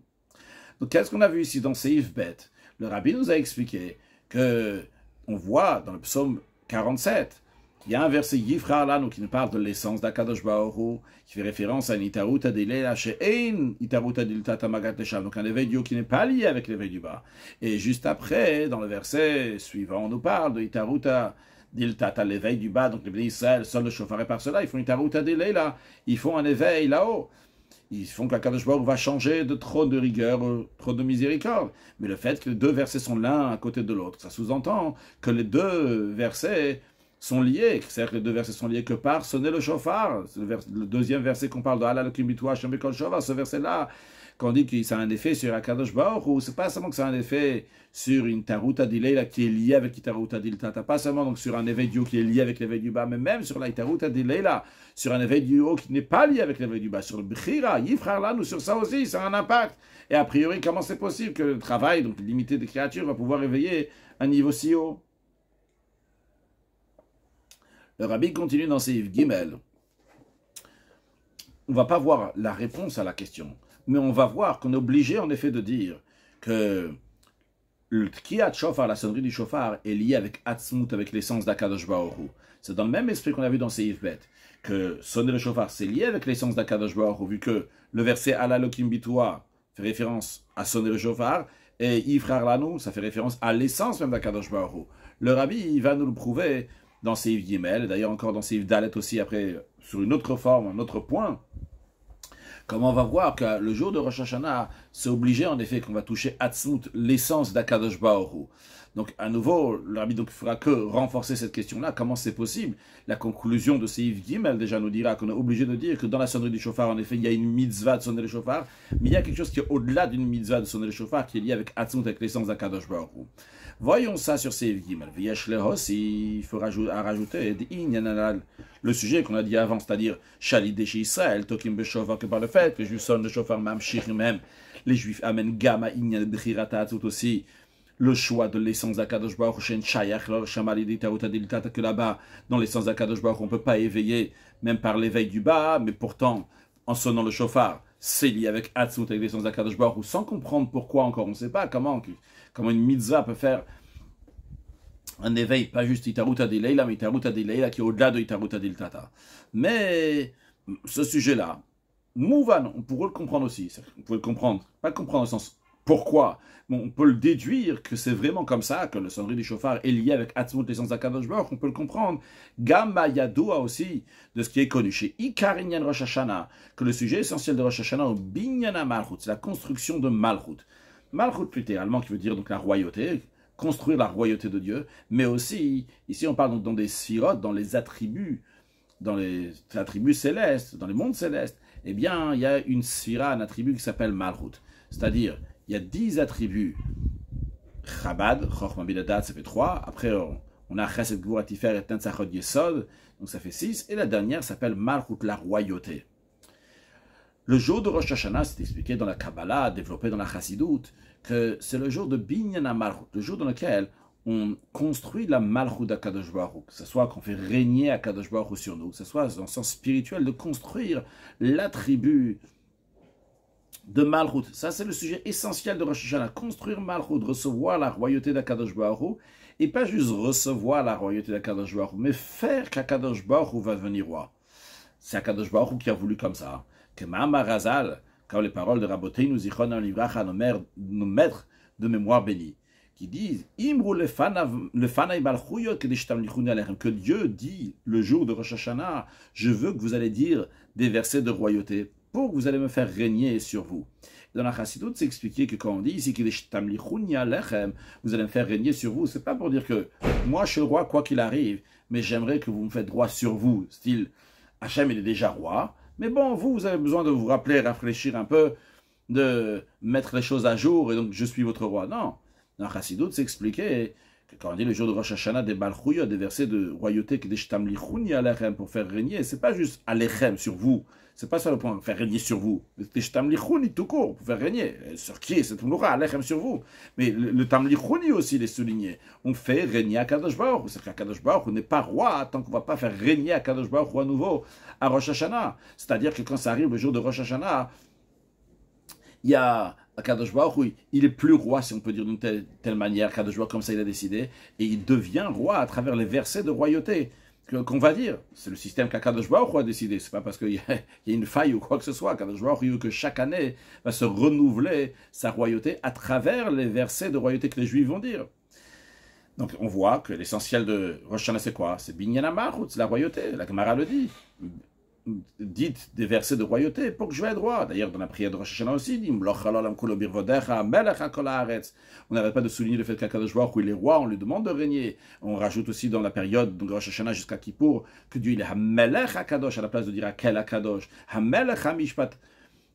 [SPEAKER 1] Donc qu'est-ce qu'on a vu ici dans Seif Bet? Le rabbi nous a expliqué que on voit dans le psaume 47, il y a un verset Yifra Lanu qui nous parle de l'essence d'Akadosh Baruch Hu, qui fait référence à un Itarut Adilela She'ein Itarut Adil Tata Magat Leshav, donc un éveil du haut qui n'est pas lié avec l'éveil du bas. Et juste après, dans le verset suivant, on nous parle de Itarut Adil Tata, l'éveil du bas, donc les bénis Israël, seul le chauffard, et par cela, ils font Itarut Adilela, ils font un éveil là-haut. Ils font qu'Akadosh Baruch Hu va changer de trône de rigueur au trône de miséricorde. Mais le fait que les deux versets sont l'un à côté de l'autre, ça sous-entend que les deux versets sont liés. C'est-à-dire que les deux versets sont liés que par sonner le chauffard. C'est le deuxième verset qu'on parle de Allah Elokim Bitoua Hashem Bekol Shofar. Ce verset-là, quand on dit que ça a un effet sur Akadosh Baruch Hu, c'est pas seulement que ça a un effet sur une Tarut Adilei qui est liée avec Tarut Adil Tata, pas seulement donc sur un éveil du haut qui est lié avec l'éveil du bas, mais même sur la Tarut Adilei sur un éveil du haut qui n'est pas lié avec l'éveil du bas, sur le Bechira, Yifrar Lanu, sur ça aussi, ça a un impact. Et a priori, comment c'est possible que le travail, donc limité des créatures, va pouvoir éveiller un niveau si haut? Le rabbi continue dans ses Gimel. On ne va pas voir la réponse à la question, mais on va voir qu'on est obligé en effet de dire que le Tkiyat Shofar, la sonnerie du Shofar, est liée avec Atzmut, avec l'essence d'Akadosh Baruch Hu. C'est dans le même esprit qu'on a vu dans Seif Bet, que sonner le Shofar, c'est lié avec l'essence d'Akadosh Baruch Hu, vu que le verset Allah Elokim Bitoua fait référence à sonner le Shofar, et Yifrar Lanu, ça fait référence à l'essence même d'Akadosh Baruch Hu. Le rabbi, il va nous le prouver dans Seif Gimel, d'ailleurs encore dans Seif Dalet aussi, après, sur une autre forme, un autre point. Comment on va voir que le jour de Rosh Hashanah, c'est obligé en effet qu'on va toucher Atzmut, l'essence d'Akadosh Baruch Hu. Donc à nouveau, le rabbi ne fera que renforcer cette question-là. Comment c'est possible? La conclusion de Seif Gimel déjà nous dira qu'on est obligé de dire que dans la sonnerie du chauffard, en effet, il y a une mitzvah de sonner le chauffard, mais il y a quelque chose qui est au-delà d'une mitzvah de sonner le chauffard, qui est lié avec Atzmut, avec l'essence d'Akadosh Baruch Hu. Voyons ça sur Seif Gimel. Il faut rajouter le sujet qu'on a dit avant, c'est-à-dire Shalidé chez Israël, Tokim Beshofar, que par le fait que les Juifs sonnent le chauffard, même les Juifs amènent Gama Inyan Bechirata, tout aussi le choix de l'essence d'Akadosh Baruch Hu, Shen Shayach, Shamalidi Tarut Adil Tata, que là-bas, dans l'essence d'Akadosh Baruch Hu, on ne peut pas éveiller, même par l'éveil du bas, mais pourtant, en sonnant le chauffard, c'est lié avec Atzmut, avec l'essence d'Akadosh Baruch Hu, sans comprendre pourquoi encore, on ne sait pas comment une mitzvah peut faire un éveil, pas juste Itarut Adil Leila, mais Itarut Adil Leila qui est au-delà de Itarut Adil Tata. Mais ce sujet-là, Mouvan, on pourrait le comprendre aussi. On peut le comprendre, pas le comprendre au sens pourquoi, mais on peut le déduire que c'est vraiment comme ça, que le sonnerie du chauffard est lié avec Atzmut, l'essence d'Akadosh Baruch Hu, on peut le comprendre. Gamma Yadoua aussi, de ce qui est connu chez Ikarinyan Rosh Hashanah, que le sujet essentiel de Rosh Hashanah, Binyana Malchut, c'est la construction de Malchut. Malchut, plus littéralement, qui veut dire donc la royauté, construire la royauté de Dieu, mais aussi, ici on parle donc dans des sphirotes, dans les attributs célestes, dans les mondes célestes, eh bien, il y a une sphira, un attribut qui s'appelle Malchut. C'est-à-dire, il y a 10 attributs. Chabad, Chochma Biladat, ça fait 3. Après, on a Chesed Gvura Tifer et Netzachot Yesod, donc ça fait 6. Et la dernière s'appelle Malchut, la royauté. Le jour de Rosh Hashanah, c'est expliqué dans la Kabbalah, développé dans la Chassidut, que c'est le jour de Binyana Malchut, le jour dans lequel on construit la Malchut d'Akadosh Baruch Hu, que ce soit qu'on fait régner Akadosh Baruch Hu sur nous, que ce soit dans le sens spirituel de construire l'attribut de Malchut. Ça, c'est le sujet essentiel de Rosh Hashanah, construire Malchut, recevoir la royauté d'Akadosh Baruch Hu, et pas juste recevoir la royauté d'Akadosh Baruch Hu, mais faire qu'Akadosh Baruch Hu va devenir roi. C'est Akadosh Baruch Hu qui a voulu comme ça. Que Ma'amar Razal, comme les paroles de Raboteinu Zichronon Livracha, nos maîtres de mémoire bénis, qui disent Imru lefanai balchuyot kedeshtamlichuni alechem, que Dieu dit le jour de Rosh Hashanah, je veux que vous allez dire des versets de royauté. pour que vous allez me faire régner sur vous. Dans la Chassidut, c'est expliqué que quand on dit ici vous allez me faire régner sur vous, c'est pas pour dire que moi je suis le roi quoi qu'il arrive, mais j'aimerais que vous me faites roi sur vous. Style, Hachem il est déjà roi, mais bon, vous avez besoin de vous rappeler, réfléchir un peu, de mettre les choses à jour, et donc je suis votre roi. Non, dans la Chassidut, c'est expliqué que quand on dit le jour de Rosh Hashanah, des Balchouya, des versets de royauté, pour faire régner, c'est pas juste Alechem sur vous. C'est pas ça le point, faire régner sur vous. C'est Tamlichouni tout court, pour faire régner. Sur qui? C'est tout le Alechem sur vous. Mais le Tamlichouni aussi, il est souligné. On fait régner à Kadosh Baruch. C'est qu'à Kadosh Baruch, on n'est pas roi tant qu'on ne va pas faire régner à Kadosh Baruch à nouveau à Rosh Hashanah. C'est-à-dire que quand ça arrive le jour de Rosh Hashanah, il y a Kadosh Baruch, il est plus roi, si on peut dire d'une telle manière. Kadosh Baruch, comme ça, il a décidé. Et il devient roi à travers les versets de royauté. Qu'on va dire, c'est le système qu'Akadosh Baruch a décidé, c'est pas parce qu'il y a une faille ou quoi que ce soit. Akadosh Baruch veut que chaque année va se renouveler sa royauté à travers les versets de royauté que les Juifs vont dire. Donc on voit que l'essentiel de Rosh Hashanah c'est quoi? C'est Binyan HaMalchut, c'est la royauté. La Gemara le dit. Dites des versets de royauté pour que je vais être roi. D'ailleurs, dans la prière de Rosh Hashanah aussi, dit on n'arrête pas de souligner le fait qu'Akadosh Baruch Hu il est roi, on lui demande de régner. On rajoute aussi dans la période de Rosh Hashanah jusqu'à Kippour que Dieu il est Hamelech HaKadosh à la place de dire Akel HaKadosh, Hamelech HaMishpat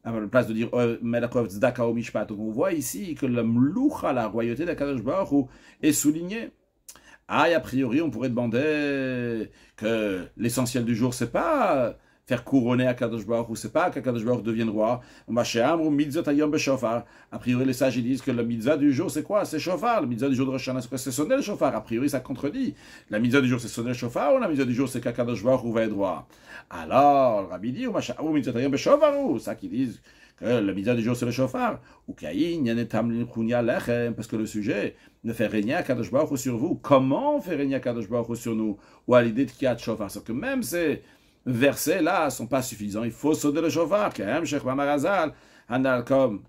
[SPEAKER 1] à la place de dire Melech Tzedaka Mishpat. Donc on voit ici que la Mloucha, la royauté d'Akadosh Baruch Hu est soulignée. Ah, et a priori, on pourrait demander que l'essentiel du jour, c'est pas faire couronner Akadosh Baruch Hu, c'est pas qu'Akadosh Baruch Hu devienne roi. A priori, les sages disent que le mitzvah du jour, c'est quoi? C'est shofar. Le mitzvah du jour de Rosh Hashanah, c'est quoi? C'est sonner le shofar. A priori, ça contredit. La mitzvah du jour, c'est sonner le shofar, ou la mitzvah du jour, c'est qu'Akadosh Baruch Hu va être roi? Alors, le Rabbi dit, ça qui disent que la mitzvah du jour, c'est le shofar. Ou parce que le sujet ne fait régner Akadosh Baruch Hu sur vous. Comment on fait régner Akadosh Baruch Hu sur nous? Ou à l'idée de Kiyat Shofar. C'est que même ces versets-là ne sont pas suffisants. Il faut sonner le shofar. Comme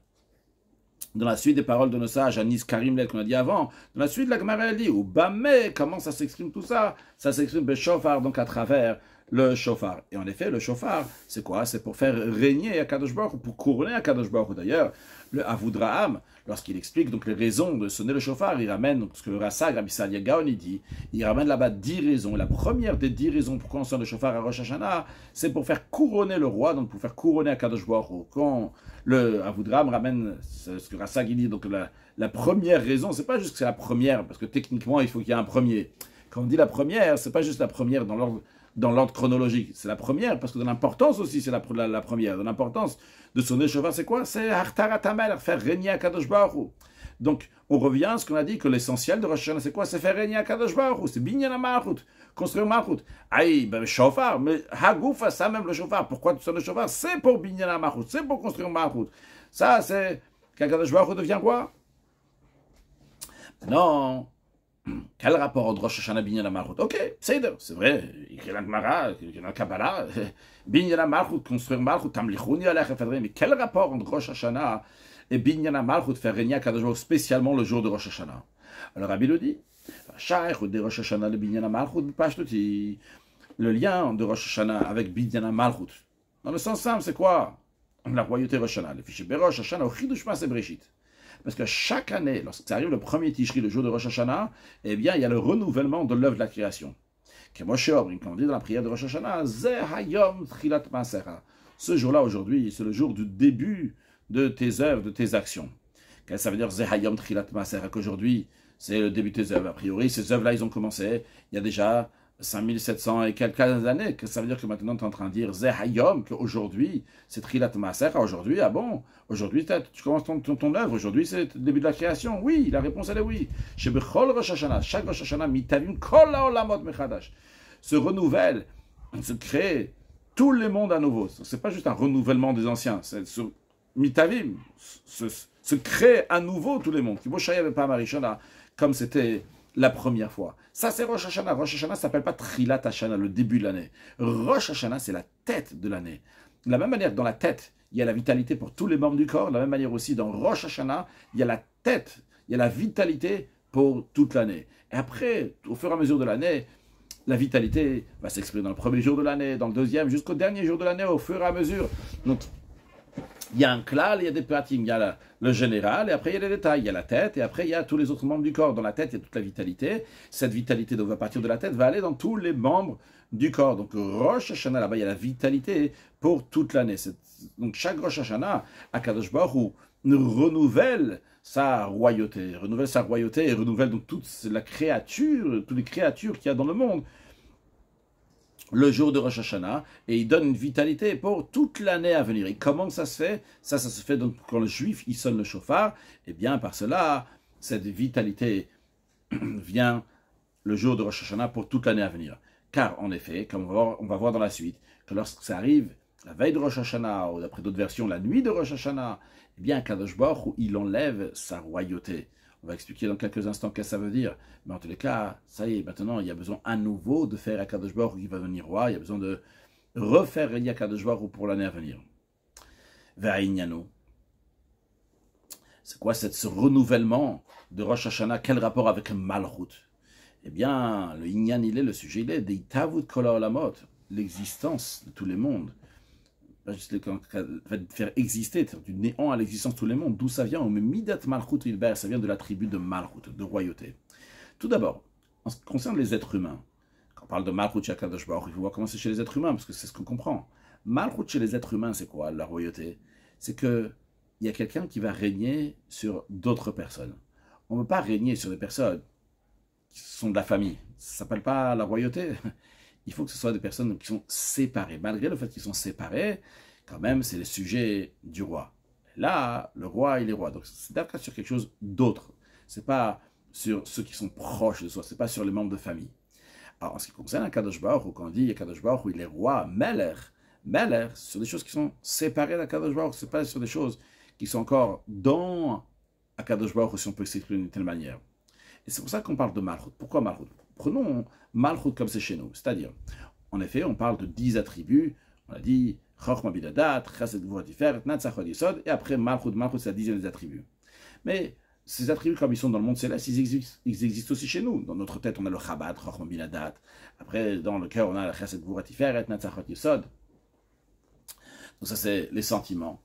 [SPEAKER 1] dans la suite des paroles de nos sages, Anis Karim, qu'on a dit avant, dans la suite, la Gemara dit, ou Bamé, comment ça s'exprime tout ça? Ça s'exprime be shofar, donc à travers le shofar. Et en effet, le shofar, c'est quoi? C'est pour faire régner Akadosh Baruch Hu, pour couronner Akadosh Baruch Hu. D'ailleurs, le Avudraham, lorsqu'il explique donc les raisons de sonner le shofar, il ramène donc, ce que le Rassag, Rabbi Sadia Gaon, il dit, il ramène là-bas 10 raisons. La première des 10 raisons pourquoi on sonne le shofar à Rosh Hashanah, c'est pour faire couronner le roi, donc pour faire couronner Akadosh Baruch Hu. Quand le Avudraham ramène ce que Rassag il dit, donc la première raison, c'est pas juste que c'est la première, parce que techniquement, il faut qu'il y ait un premier. Quand on dit la première, c'est pas juste la première dans l'ordre chronologique. C'est la première, parce que dans l'importance aussi, c'est la première. Dans l'importance de sonner le shofar, c'est quoi? C'est Hartarat Hamel, faire régner Akadosh Baruch Hu. Donc, on revient à ce qu'on a dit, que l'essentiel de Rosh Hashanah, c'est quoi? C'est faire régner Akadosh Baruch Hu. C'est Binyan HaMalchut, construire Malchut. Aïe, ben, shofar, mais Hagoufa, ça même le shofar. Pourquoi tu sonnes le shofar? C'est pour Binyan HaMalchut, c'est pour construire Malchut. Ça, c'est qu'Akadosh Baruch Hu devient quoi? Non. Quel rapport entre Rosh Hashanah et Binyan HaMalchut? Ok, c'est vrai, écrit la Gemara, écrit la Kabbalah, Binyan HaMalchut, construire Malchut, Tamlichouni Alech, mais quel rapport entre Rosh Hashanah et Binyan HaMalchut, faire régner Akadosh Baruch Hu, spécialement le jour de Rosh Hashanah? Alors Rabbi le dit, le lien de Rosh Hashanah avec Binyan HaMalchut, dans le sens simple, c'est quoi? La royauté Rosh Hashanah, le fichier Berosh Hashanah, au Chidush Maaseh Bereshit. Parce que chaque année, lorsque ça arrive le premier Tishri, le jour de Rosh Hashanah, eh bien, il y a le renouvellement de l'œuvre de la création. Comme on dit dans la prière de Rosh Hashanah, Zeh Hayom Tchilat Maasera. Ce jour-là, aujourd'hui, c'est le jour du début de tes œuvres, de tes actions. Qu'est-ce que ça veut dire Zeh Hayom Tchilat Maasera? Qu'aujourd'hui, c'est le début de tes œuvres. A priori, ces œuvres-là, ils ont commencé il y a déjà 5700 et quelques années. Que ça veut dire que maintenant, tu es en train de dire Zeh Hayom, qu'aujourd'hui, c'est Tchilat Maasera. Aujourd'hui, ah bon? Aujourd'hui, tu commences ton œuvre. Aujourd'hui, c'est le début de la création. Oui, la réponse, elle est oui. Chez Bechol Rosh Hashanah, chaque Rosh Hashanah, mitavim kol haolamot mechadash, se renouvelle, se crée tous les mondes à nouveau. C'est pas juste un renouvellement des anciens. C'est mitavim, se crée à nouveau tous les mondes. Comme c'était la première fois. Ça, c'est Rosh Hashanah. Rosh Hashanah ne s'appelle pas Trilat Hashanah, le début de l'année. Rosh Hashanah, c'est la tête de l'année. De la même manière que dans la tête, il y a la vitalité pour tous les membres du corps. De la même manière aussi, dans Rosh Hashanah, il y a la tête, il y a la vitalité pour toute l'année. Et après, au fur et à mesure de l'année, la vitalité va s'exprimer dans le premier jour de l'année, dans le deuxième, jusqu'au dernier jour de l'année, au fur et à mesure. Donc, Il y a un klal, il y a des pratim, il y a le général, et après il y a les détails. Il y a la tête, et après il y a tous les autres membres du corps. Dans la tête, il y a toute la vitalité. Cette vitalité, donc, à partir de la tête, va aller dans tous les membres du corps. Donc, Rosh Hashanah, là-bas, il y a la vitalité pour toute l'année. Donc, chaque Rosh Hashanah, Akadosh Baruch Hu renouvelle sa royauté, et renouvelle donc toute la créature, toutes les créatures qu'il y a dans le monde, le jour de Rosh Hashanah, et il donne une vitalité pour toute l'année à venir. Et comment ça se fait? Ça se fait donc quand le juif il sonne le chauffard, et bien par cela, cette vitalité vient le jour de Rosh Hashanah pour toute l'année à venir. Car en effet, comme on va voir dans la suite, que lorsque ça arrive, la veille de Rosh Hashanah, ou d'après d'autres versions, la nuit de Rosh Hashanah, eh bien Kadosh Baruch Hu, il enlève sa royauté. On va expliquer dans quelques instants ce que ça veut dire. Mais en tous les cas, ça y est, maintenant, il y a besoin à nouveau de faire Akadosh Baruch Hu qui va devenir roi. Il y a besoin de refaire Akadosh Baruch Hu pour l'année à venir. Ve'ainyano. C'est quoi ce renouvellement de Rosh Hashanah? Quel rapport avec Malchut? Eh bien, le Inyan, le sujet, il est d'Itavut Kol Ha'olamot, l'existence de tous les mondes. Faire exister du néant à l'existence de tous les mondes. D'où ça vient? Midat Malchut Ilber, ça vient de l'attribut de Malchut, de royauté. Tout d'abord, en ce qui concerne les êtres humains, quand on parle de Malchut chez Akadosh Baruch Hu, il faut voir comment c'est chez les êtres humains, parce que c'est ce qu'on comprend. Malchut chez les êtres humains, c'est quoi la royauté? C'est qu'il y a quelqu'un qui va régner sur d'autres personnes. On ne peut pas régner sur des personnes qui sont de la famille. Ça ne s'appelle pas la royauté. Il faut que ce soit des personnes qui sont séparées. Malgré le fait qu'ils sont séparés, quand même, c'est le sujet du roi. Là, le roi, il est roi. Donc, c'est d'accord sur quelque chose d'autre. Ce n'est pas sur ceux qui sont proches de soi. Ce n'est pas sur les membres de famille. Alors, en ce qui concerne Akadosh Baruch Hu, quand on dit Akadosh Baruch Hu, il est roi, Meler, c'est sur des choses qui sont séparées d'Akadosh Baruch Hu. Ce n'est pas sur des choses qui sont encore dans Akadosh Baruch Hu, si on peut s'exprimer d'une telle manière. Et c'est pour ça qu'on parle de Malchut. Pourquoi Malchut? Prenons Malchut comme c'est chez nous. C'est-à-dire, en effet, on parle de 10 attributs. On a dit, Chochma Bidadat, Chesed Gvura Tiferet, Netzach Hod Yesod, et après Malchut, c'est la 10e des attributs. Mais ces attributs, comme ils sont dans le monde céleste, ils existent aussi chez nous. Dans notre tête, on a le Chabad, Chochma Bidadat. Après, dans le cœur, on a le Chesed Gvura Tiferet, Netzach Hod Yesod. Donc ça, c'est les sentiments.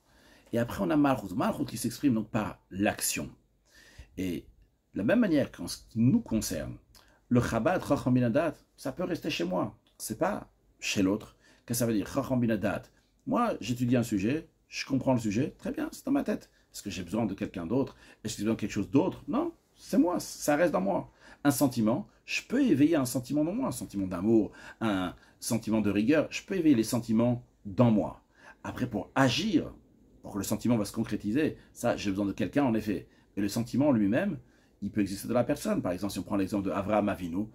[SPEAKER 1] Et après, on a Malchut. Malchut qui s'exprime donc par l'action. Et de la même manière qu'en ce qui nous concerne, le Chabad, Chacham Binadat, ça peut rester chez moi. C'est pas chez l'autre. Qu'est-ce que ça veut dire? Chacham Binadat. Moi, j'étudie un sujet, je comprends le sujet, très bien, c'est dans ma tête. Est-ce que j'ai besoin de quelqu'un d'autre? Est-ce que j'ai besoin de quelque chose d'autre? Non, c'est moi, ça reste dans moi. Un sentiment, je peux éveiller un sentiment dans moi, un sentiment d'amour, un sentiment de rigueur, je peux éveiller les sentiments dans moi. Après, pour agir, pour que le sentiment va se concrétiser, ça, j'ai besoin de quelqu'un, en effet. Et le sentiment lui-même, il peut exister dans la personne. Par exemple, si on prend l'exemple de Avraham Avinu,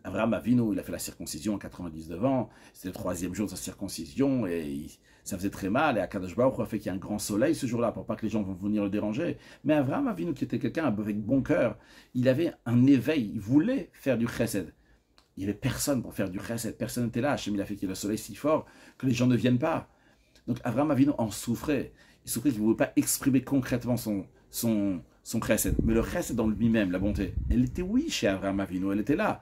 [SPEAKER 1] il a fait la circoncision à 99 ans, c'était le 3e jour de sa circoncision, et ça faisait très mal, et Akadosh Baruch Hu a fait qu'il y ait un grand soleil ce jour-là, pour pas que les gens vont venir le déranger. Mais Avraham Avinu, qui était quelqu'un avec bon cœur, il avait un éveil, il voulait faire du chesed. Il n'y avait personne pour faire du chesed, personne n'était là. Hachem, il a fait qu'il y ait le soleil si fort que les gens ne viennent pas. Donc Avraham Avinu en souffrait. Il souffrait qu'il ne pouvait pas exprimer concrètement son chesed. Mais le chesed dans lui-même, la bonté, elle était oui chez Avraham Avinu, elle était là.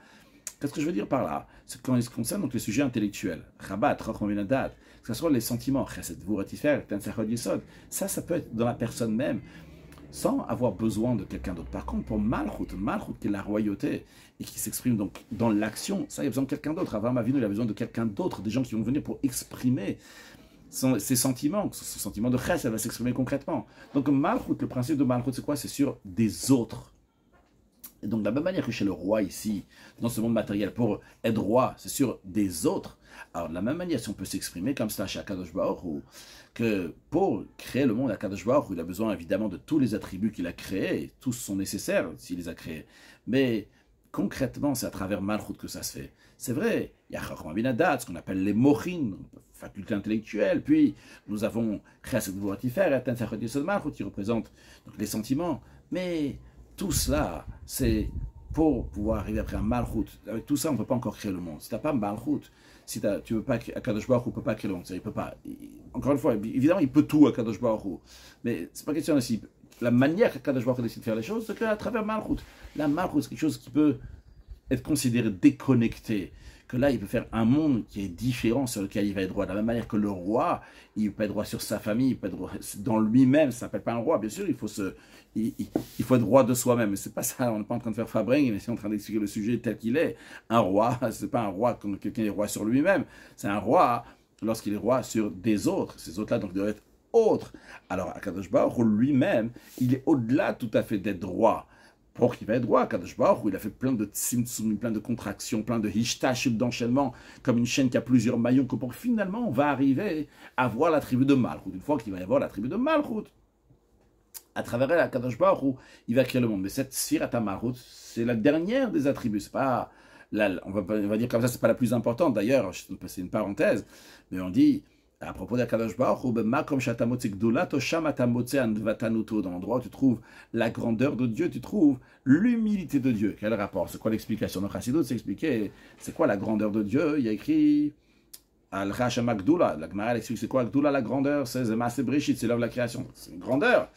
[SPEAKER 1] Qu'est-ce que je veux dire par là? C'est que quand il se concerne donc les sujets intellectuels, Rabat, Chochma Binadat, que ce soit les sentiments, Chesed Gvura Tiferet, Netzach Hod Yesod, ça peut être dans la personne même, sans avoir besoin de quelqu'un d'autre. Par contre, pour Malchut qui est la royauté, et qui s'exprime donc dans l'action, ça, il y a besoin de quelqu'un d'autre. Avraham Avinu, il a besoin de quelqu'un d'autre, des gens qui vont venir pour exprimer ses sentiments, ce sentiment de chesed va s'exprimer concrètement. Donc Malchut, le principe de Malchut, c'est quoi? C'est sur des autres. Et donc de la même manière que chez le roi ici, dans ce monde matériel, pour être roi, c'est sur des autres. Alors de la même manière, si on peut s'exprimer comme ça chez Akadosh Baruch Hu, que pour créer le monde, Akadosh Baruch Hu, il a besoin évidemment de tous les attributs qu'il a créés, tous sont nécessaires s'il les a créés. Mais concrètement, c'est à travers Malchut que ça se fait. C'est vrai, il y a Chochma Binadat, ce qu'on appelle les mochin, faculté intellectuelle, puis nous avons Chesed Gvura Tiferet, Netzach Hod Yesod Malchut, qui représente donc les sentiments, mais tout cela, c'est pour pouvoir arriver après un Malchut. Avec tout ça, on ne peut pas encore créer le monde. Si tu n'as pas Malchut, si tu veux pas, Akadosh Baruch Hu ne peut pas créer le monde. Il peut pas. Encore une fois, évidemment, il peut tout, Akadosh Baruch Hu. Mais c'est pas question aussi. La manière qu'Akadosh Baruch Hu décide de faire les choses, c'est qu'à travers Malchut. La Malchut, c'est quelque chose qui peut être considéré déconnecté. que là, il peut faire un monde qui est différent sur lequel il va être roi. De la même manière que le roi, il peut être roi sur sa famille, il peut être roi dans lui-même, ça ne s'appelle pas un roi. Bien sûr, il faut être roi de soi-même. Mais c'est pas ça, on n'est pas en train de faire Fabring, mais c'est en train d'expliquer le sujet tel qu'il est. Un roi, c'est pas un roi comme quelqu'un est roi sur lui-même. C'est un roi lorsqu'il est roi sur des autres. Ces autres-là, donc, doivent être autres. Alors, Akadosh Baruch Hu lui-même, il est au-delà tout à fait d'être roi. Pour qu'il va être roi, Akadosh Baruch Hu, il a fait plein de tzimtzum, plein de contractions, plein de hishtashib, d'enchaînements, comme une chaîne qui a plusieurs maillons, que pour finalement, on va arriver à voir la tribu de Malchut. Une fois qu'il va y avoir la tribu de Malchut, à travers elle, Akadosh Baruch Hu, il va créer le monde. Mais cette Sfirat Malchut, c'est la dernière des attributs. C'est pas, on va dire comme ça, c'est pas la plus importante. D'ailleurs, c'est une parenthèse, mais on dit, à propos d'Akadosh Baruch Hu, dans l'endroit où tu trouves la grandeur de Dieu, tu trouves l'humilité de Dieu. Quel rapport? C'est quoi l'explication? Dans Chassidut, c'est expliqué, c'est quoi la grandeur de Dieu? Il y a écrit Al-Chasham Agdula. La Gemara explique c'est quoi Agdula, la grandeur? C'est Zemase Breshit, c'est l'œuvre de la création. C'est une grandeur.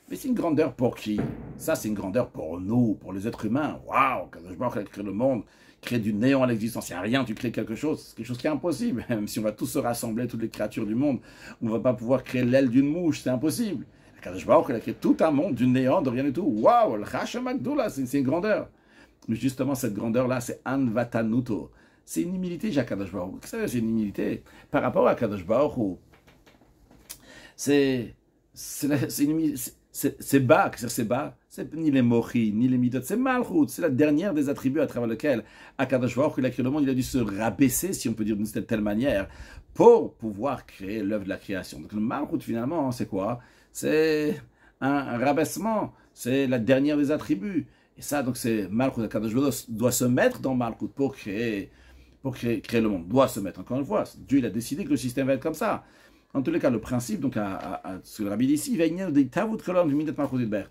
[SPEAKER 1] Mais c'est une grandeur pour qui? Ça, c'est une grandeur pour nous, pour les êtres humains. Waouh, Akadosh Baruch Hu a créé le monde, créer du néant à l'existence. Il n'y a rien, tu crées quelque chose. C'est quelque chose qui est impossible. Même si on va tous se rassembler, toutes les créatures du monde, on ne va pas pouvoir créer l'aile d'une mouche. C'est impossible. Akadosh Baruch Hu a créé tout un monde du néant, de rien du tout. Waouh, le Chashem Agdula, c'est une grandeur. Mais justement, cette grandeur-là, c'est Anvatanuto. C'est une humilité, Akadosh Baruch Hu. Qu'est-ce que ça veut, c'est une humilité? Par rapport à Akadosh Baruch Hu, c'est bas, c'est bas, c'est ni les mochi, ni les midot, c'est malchut, c'est la dernière des attributs à travers lequel Akadosh Baruch Hu, il a créé le monde, il a dû se rabaisser, si on peut dire d'une telle manière, pour pouvoir créer l'œuvre de la création. Donc le malchut finalement, c'est quoi? C'est un rabaissement, c'est la dernière des attributs. Et ça, donc c'est malchut, Akadosh Baruch Hu doit se mettre dans malchut pour créer le monde, doit se mettre, encore une fois. Dieu, il a décidé que le système va être comme ça. En tous les cas, le principe, donc, ce que le rabbi dit ici,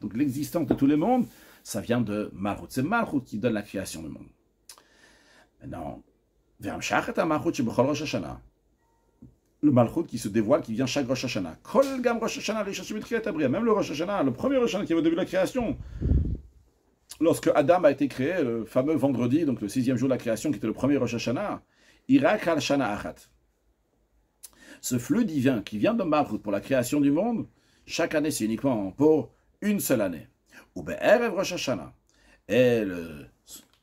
[SPEAKER 1] donc l'existence de tous les mondes, ça vient de Malchut. C'est Malchut qui donne la création du monde. Maintenant, le Malchut qui se dévoile, qui vient chaque Rosh Hashanah. Même le Rosh Hashanah, le premier Rosh Hashanah qui est au début de la création, lorsque Adam a été créé, le fameux vendredi, donc le 6e jour de la création, qui était le premier Rosh Hashanah, Irak al-Shana Achat. Ce flux divin qui vient de Malchut pour la création du monde, chaque année, c'est uniquement pour une seule année. Ou be'erev Rosh Hashanah. Et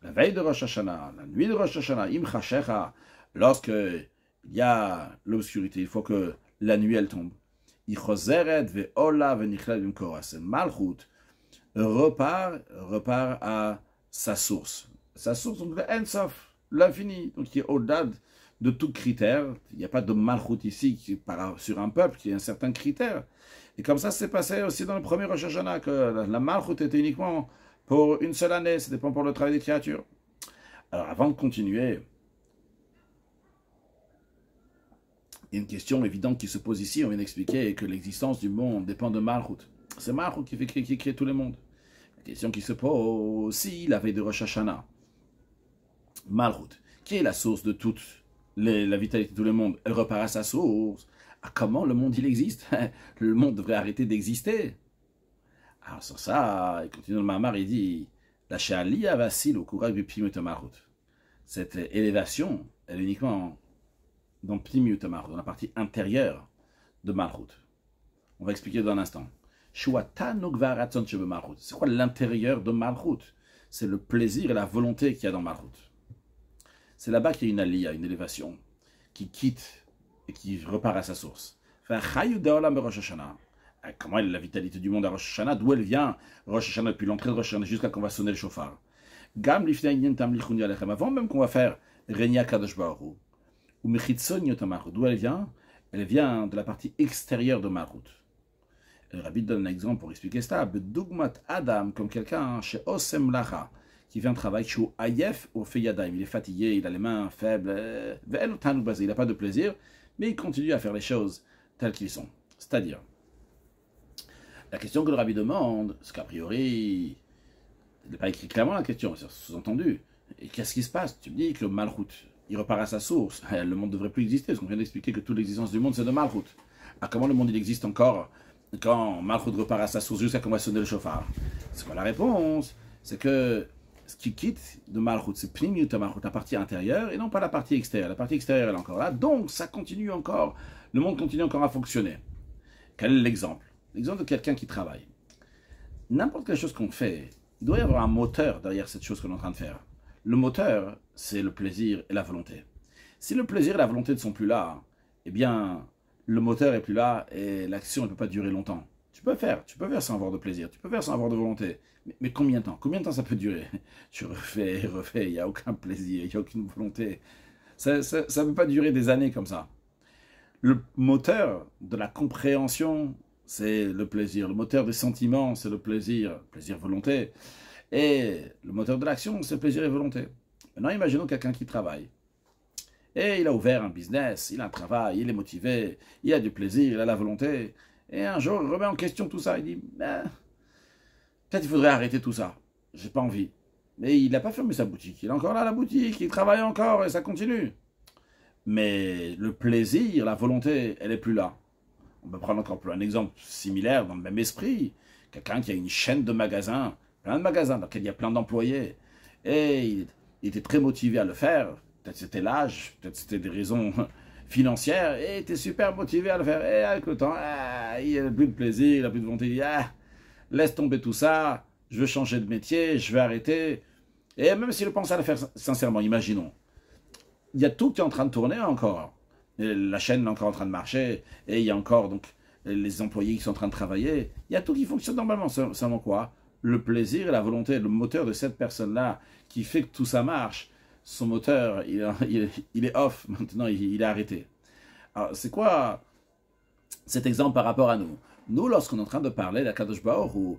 [SPEAKER 1] la veille de Rosh Hashanah, la nuit de Rosh Hashanah, im chashecha, lorsque il y a l'obscurité, il faut que la nuit elle tombe. Ichozeret ve'ola ve'nichlel b'mkora. C'est Malchut repart à sa source. Sa source, donc le Ensof, l'infini, donc qui est au-delà de tout critère. Il n'y a pas de malchut ici sur un peuple qui a un certain critère. Et comme ça, c'est passé aussi dans le premier Rosh Hashanah, que la malchut était uniquement pour une seule année, c'était pas pour le travail des créatures. Alors avant de continuer, il y a une question évidente qui se pose ici, on vient d'expliquer que l'existence du monde dépend de malchut. C'est malchut qui crée tout le monde. La question qui se pose aussi, la veille de Rosh Hashanah, malchut, qui est la source de toute la vitalité de tout le monde, elle repart à sa source. Ah, comment le monde il existe? Le monde devrait arrêter d'exister. Alors sur ça, il continue le Mahamar, il dit la Sha'aliyah vasil au courage du Pimut Malchut. Cette élévation, elle est uniquement dans Pimut Malchut, dans la partie intérieure de Malchut. On va expliquer dans un instant. C'est quoi l'intérieur de Malchut? C'est le plaisir et la volonté qu'il y a dans Malchut. C'est là-bas qu'il y a une aliyah, une élévation, qui quitte et qui repart à sa source. Comment est la vitalité du monde à Rosh Hashanah? D'où elle vient Rosh Hashanah, depuis l'entrée de Rosh Hashanah jusqu'à qu'on va sonner le shofar. Avant même qu'on va faire Renya Kadosh Baruch Hu. D'où elle vient? Elle vient de la partie extérieure de Malchut. Le rabbi donne un exemple pour expliquer ça. Bedugmat Adam, comme quelqu'un chez Osem Lacha, qui fait un travail chez Ayef ou Feyadaim. Il est fatigué, il a les mains faibles, il n'a pas de plaisir, mais il continue à faire les choses telles qu'elles sont. C'est-à-dire, la question que le rabbi demande, c'est qu'a priori, il n'est pas écrit clairement la question, c'est sous-entendu. Et qu'est-ce qui se passe? Tu me dis que le Malchut, il repart à sa source. Le monde ne devrait plus exister, parce qu'on vient d'expliquer que toute l'existence du monde, c'est de Malchut. Alors comment le monde il existe encore quand Malchut repart à sa source jusqu'à qu'on va sonner le chauffard? C'est quoi la réponse? C'est que ce qui quitte de Malchut, c'est Pnimiut Malchut, la partie intérieure, et non pas la partie extérieure. La partie extérieure, elle est encore là, donc ça continue encore, le monde continue encore à fonctionner. Quel est l'exemple? L'exemple de quelqu'un qui travaille. N'importe quelle chose qu'on fait, il doit y avoir un moteur derrière cette chose qu'on est en train de faire. Le moteur, c'est le plaisir et la volonté. Si le plaisir et la volonté ne sont plus là, eh bien, le moteur est plus là et l'action ne peut pas durer longtemps. Tu peux faire sans avoir de plaisir, tu peux faire sans avoir de volonté. Mais combien de temps? Combien de temps ça peut durer? Tu refais et refais, il n'y a aucun plaisir, il n'y a aucune volonté. Ça ne peut pas durer des années comme ça. Le moteur de la compréhension, c'est le plaisir. Le moteur des sentiments, c'est le plaisir, plaisir-volonté. Et le moteur de l'action, c'est plaisir et volonté. Maintenant, imaginons quelqu'un qui travaille. Et il a ouvert un business, il a un travail, il est motivé, il a du plaisir, il a la volonté. Et un jour, il remet en question tout ça. Il dit, peut-être il faudrait arrêter tout ça. J'ai pas envie. Mais il n'a pas fermé sa boutique. Il est encore là, la boutique, il travaille encore et ça continue. Mais le plaisir, la volonté, elle n'est plus là. On peut prendre encore un exemple similaire dans le même esprit. Quelqu'un qui a une chaîne de magasins, plein de magasins dans lesquels il y a plein d'employés. Et il était très motivé à le faire. Peut-être c'était l'âge, peut-être c'était des raisons financières. Et il était super motivé à le faire. Et avec le temps, il n'a plus de plaisir, il n'a plus de volonté. Il dit, laisse tomber tout ça, je veux changer de métier, je vais arrêter. Et même s'il pense à le faire sincèrement, imaginons. Il y a tout qui est en train de tourner encore. Et la chaîne est encore en train de marcher. Et il y a encore donc les employés qui sont en train de travailler. Il y a tout qui fonctionne normalement. Seulement quoi? Le plaisir et la volonté, le moteur de cette personne-là qui fait que tout ça marche, son moteur, il est off. Maintenant, il est arrêté. Alors, c'est quoi cet exemple par rapport à nous? Nous, lorsqu'on est en train de parler d'Akadosh Baruch Hu,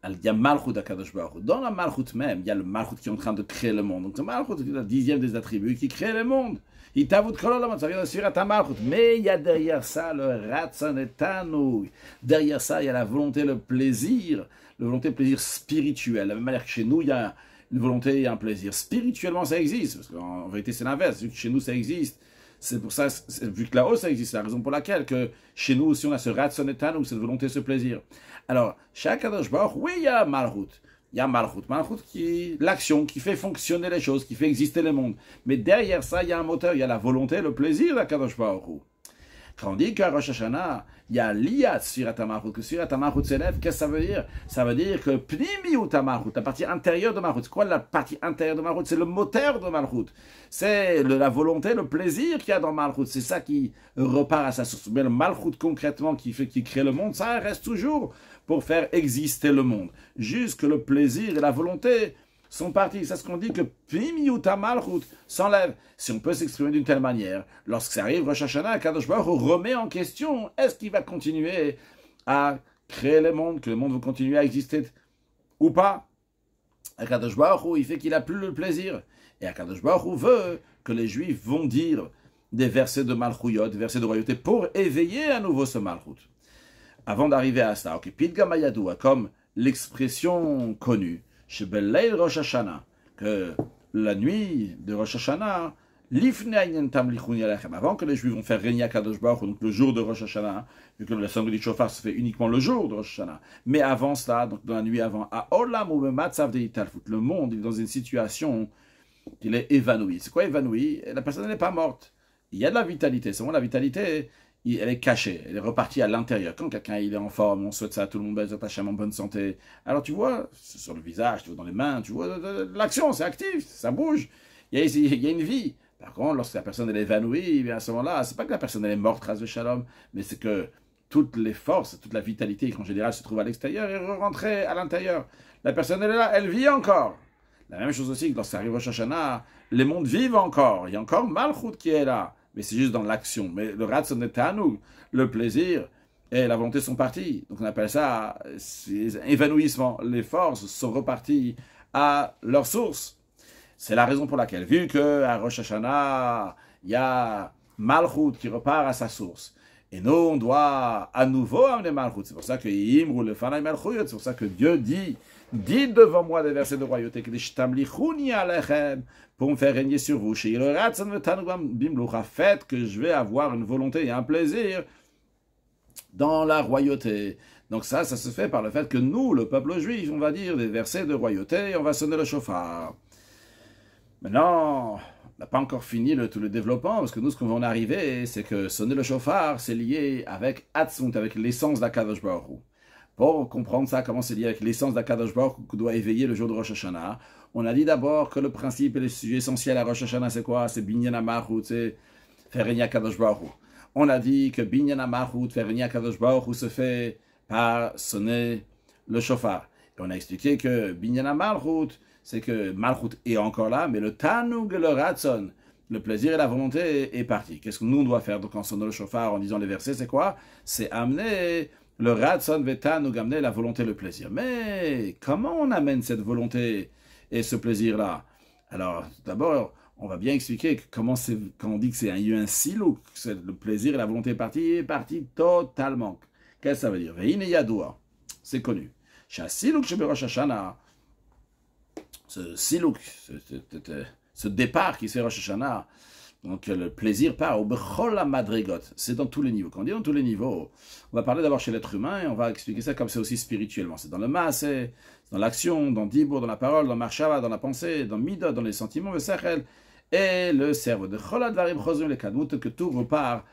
[SPEAKER 1] il y a Malchut d'Akadosh Baruch Hu. Dans la Malchut même, il y a le Malchut qui est en train de créer le monde. Donc, le Malchut, c'est le 10e des attributs qui crée le monde. Il t'avoue de Kololam, ça vient de suivre à ta Malchut. Mais il y a derrière ça le Ratzon et Tanou. Derrière ça, il y a la volonté, le plaisir plaisir spirituel. De la même manière que chez nous, il y a une volonté et un plaisir. Spirituellement, ça existe. Parce qu'en vérité, c'est l'inverse. Vu que chez nous, ça existe. C'est pour ça, vu que là-haut ça existe, c'est la raison pour laquelle que chez nous aussi on a ce Ratzon et Tanou, cette volonté, ce plaisir. Alors, chaque Kadosh Baruch, oui, il y a Malchut. Il y a Malchut. Malchut qui est l'action, qui fait fonctionner les choses, qui fait exister le monde. Mais derrière ça, il y a un moteur, il y a la volonté, le plaisir de Kadosh Baruch. Quand on dit qu'à Rosh Hashanah, il y a l'iyat sur Atamarhut, que sur Atamarhut s'élève, qu'est-ce que ça veut dire? Ça veut dire que Pnimiut Tamarhut, la partie intérieure de Malchut. C'est quoi la partie intérieure de Malchut? C'est le moteur de Malchut. C'est la volonté, le plaisir qu'il y a dans Malchut. C'est ça qui repart à sa source. Mais le Malchut concrètement qui crée le monde, ça reste toujours pour faire exister le monde. Juste que le plaisir et la volonté sont partis. C'est ce qu'on dit que Pnimiut Malchut s'enlève. Si on peut s'exprimer d'une telle manière, lorsque ça arrive, Rosh Hashanah, Kadosh Baruch Hu remet en question, est-ce qu'il va continuer à créer le monde, que le monde va continuer à exister ou pas? Kadosh Baruch Hu, il fait qu'il n'a plus le plaisir. Et Kadosh Baruch Hu veut que les Juifs vont dire des versets de Malchuyot, des versets de royauté, pour éveiller à nouveau ce Malchut. Avant d'arriver à ça, ok, Pidgam Hayadoua, comme l'expression connue, chez Beleil Rosh Hashanah, que la nuit de Rosh Hashanah, avant que les Juifs vont faire régner à Kadosh Baruch Hu, donc le jour de Rosh Hashanah, vu que la sonnerie du chauffard se fait uniquement le jour de Rosh Hashanah, mais avant cela, donc dans la nuit avant, à Olam ou Matzav de Italfut, le monde est dans une situation qu'il est évanoui. C'est quoi évanoui? La personne n'est pas morte. Il y a de la vitalité. C'est vraiment la vitalité, elle est cachée, elle est repartie à l'intérieur. Quand quelqu'un il est en forme, on souhaite ça à tout le monde, en bonne santé. Alors tu vois, c'est sur le visage, tu vois dans les mains, tu vois l'action, c'est actif, ça bouge, il y a une vie. Par contre, lorsque la personne elle est évanouie, bien à ce moment-là, c'est pas que la personne elle est morte, ras de shalom, mais c'est que toutes les forces, toute la vitalité qui en général se trouve à l'extérieur est rentrée à l'intérieur. La personne elle est là, elle vit encore. La même chose aussi que lorsque ça arrive au Rosh Hashanah, les mondes vivent encore. Il y a encore Malchut qui est là. Mais c'est juste dans l'action. Mais le Ratzon et Tanou, le plaisir et la volonté sont partis. Donc on appelle ça évanouissement. Les forces sont reparties à leur source. C'est la raison pour laquelle, vu qu'à Rosh Hashanah, il y a Malchut qui repart à sa source. Et nous, on doit à nouveau amener Malchut. C'est pour ça que Imru le Fanay Malchut, c'est pour ça que Dieu dit, dites devant moi des versets de royauté, pour me faire régner sur vous. Chez le Ratzon Bimloucha, fait que je vais avoir une volonté et un plaisir dans la royauté. Donc ça se fait par le fait que nous, le peuple juif, on va dire des versets de royauté et on va sonner le chauffard. Maintenant, on n'a pas encore fini tout le développement, parce que nous, ce qu'on va en arriver, c'est que sonner le chauffard, c'est lié avec Atzmut, avec l'essence d'Akadosh Baruch Hu. Pour comprendre ça, comment c'est lié avec l'essence d'Akadosh Baruch Hu qu'on doit éveiller le jour de Rosh Hashanah, on a dit d'abord que le principe et le sujet essentiel à Rosh Hashanah, c'est quoi? C'est Binyan HaMalchut, c'est faire régner Akadosh Baruch Hu. On a dit que Binyan HaMalchut, faire régner Akadosh Baruch Hu, se fait par sonner le chauffard. Et on a expliqué que Binyan HaMalchut, c'est que Malchut est encore là, mais le Tanug et le Ratzon, le plaisir et la volonté est parti. Qu'est-ce que nous on doit faire donc en sonnant le chauffard, en disant les versets, c'est quoi? C'est amener le Ratzon ve Tanug, amener la volonté et le plaisir. Mais comment on amène cette volonté et ce plaisir-là? Alors, d'abord, on va bien expliquer comment c'est, quand on dit que il y a eu un silouk, le plaisir et la volonté est parti totalement. Qu'est-ce que ça veut dire? Veine yadoua, c'est connu. Silouk chez Rosh Hashanah, ce silouk, ce départ qui se fait Rosh Hashanah, donc le plaisir part au Bechol Madrigot, c'est dans tous les niveaux. Quand on dit dans tous les niveaux, on va parler d'abord chez l'être humain et on va expliquer ça comme c'est aussi spirituellement. C'est dans le maaseh, dans l'action, dans Dibur, dans la parole, dans Marshava, dans la pensée, dans Midot, dans les sentiments, le Sechel et le cerveau. De Cholad Varim Chozim le Kadmut, que tout repart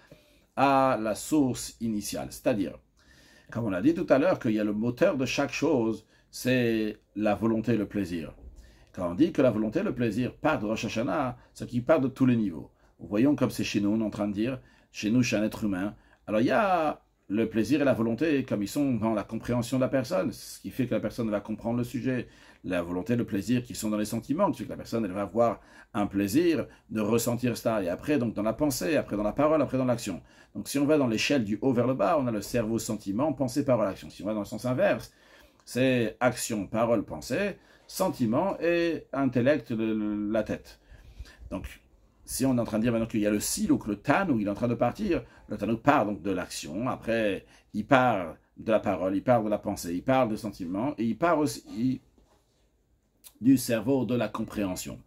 [SPEAKER 1] à la source initiale. C'est-à-dire, comme on l'a dit tout à l'heure, qu'il y a le moteur de chaque chose, c'est la volonté et le plaisir. Quand on dit que la volonté et le plaisir partent de Rosh Hashanah, c'est qu'il part de tous les niveaux. Voyons comme c'est chez nous, on est en train de dire, chez nous, chez un être humain. Alors il y a le plaisir et la volonté, comme ils sont dans la compréhension de la personne, ce qui fait que la personne va comprendre le sujet. La volonté et le plaisir qui sont dans les sentiments, qui fait que la personne elle va avoir un plaisir de ressentir ça. Et après, donc dans la pensée, après dans la parole, après dans l'action. Donc si on va dans l'échelle du haut vers le bas, on a le cerveau, sentiment, pensée, parole, action. Si on va dans le sens inverse, c'est action, parole, pensée, sentiment et intellect, la tête. Donc, si on est en train de dire maintenant qu'il y a le silouk, le tanouk, il est en train de partir, le tanouk part donc de l'action, après il part de la parole, il part de la pensée, il part du sentiment, et il part aussi du cerveau, de la compréhension.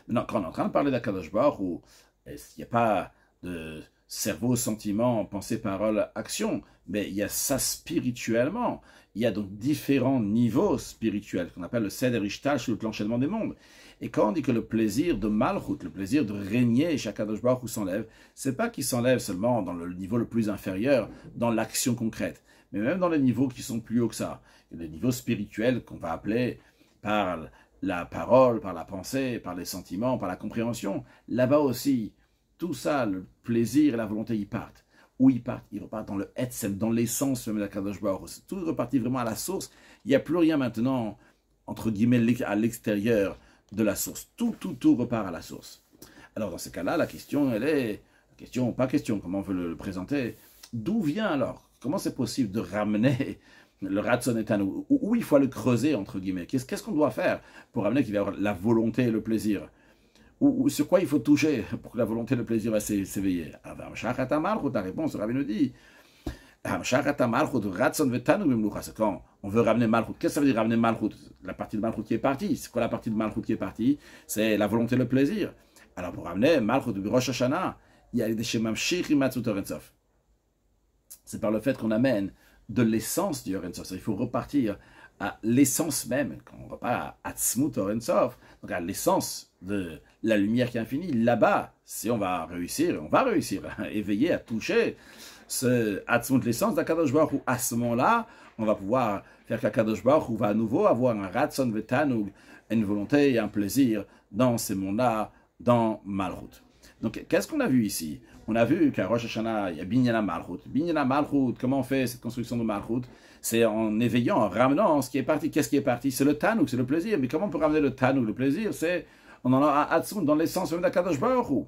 [SPEAKER 1] Maintenant, quand on est en train de parler d'Akadosh Baruch Hu, il n'y a pas de cerveau, sentiment, pensée, parole, action, mais il y a ça spirituellement. Il y a donc différents niveaux spirituels, qu'on appelle le Seder Ishtal, sur l'enchaînement des mondes. Et quand on dit que le plaisir de Malchut, le plaisir de régner chez Akadosh Baruch Hu s'enlève, c'est pas qu'il s'enlève seulement dans le niveau le plus inférieur, dans l'action concrète, mais même dans les niveaux qui sont plus hauts que ça. Il y a des niveaux spirituels qu'on va appeler par la parole, par la pensée, par les sentiments, par la compréhension. Là-bas aussi, tout ça, le plaisir et la volonté, ils partent. Où ils partent? Ils repartent dans le Etzem, dans l'essence même de Akadosh Baruch Hu. Tout est reparti vraiment à la source. Il n'y a plus rien maintenant, entre guillemets, à l'extérieur de la source. Tout repart à la source. Alors dans ce cas-là, la question, elle est... Question, pas question, comment on veut le présenter. D'où vient alors? Comment c'est possible de ramener le Ratzon et Tanouk? Où il faut le creuser, entre guillemets? Qu'est-ce qu'on doit faire pour ramener qu'il va y avoir la volonté et le plaisir? Ou sur quoi il faut toucher pour que la volonté et le plaisir va s'éveiller? La réponse, le Rabbi nous dit, c'est quand on veut ramener Malchut. Qu'est-ce que ça veut dire ramener Malchut? La partie de Malchut qui est partie. C'est quoi la partie de Malchut qui est partie? C'est la volonté et le plaisir. Alors pour ramener Malchut de Rosh Hashanah, il y a des Shemam Shiri Matzut Oren Sof. C'est par le fait qu'on amène de l'essence du Oren Sof. Il faut repartir à l'essence même, quand on repart à Atzmut Oren Sof, donc à l'essence de la lumière qui est infinie. Là-bas, si on va réussir à éveiller, à toucher ce Atzmut, l'essence d'Akadosh Baruch Hu. À ce moment-là, on va pouvoir faire qu'Akadosh Baruch Hu va à nouveau avoir un Ratzon Vetanug, une volonté et un plaisir dans ces mondes-là, dans Malchut. Donc, qu'est-ce qu'on a vu ici? On a vu qu'à Rosh Hashanah, il y a Binyan Malchut. Binyan Malchut, comment on fait cette construction de Malchut? C'est en éveillant, en ramenant ce qui est parti. Qu'est-ce qui est parti? C'est le Tanouk, c'est le plaisir. Mais comment on peut ramener le Tanouk, le plaisir? C'est on en a Atzmut, dans l'essence même d'Akadosh Baruch Hu.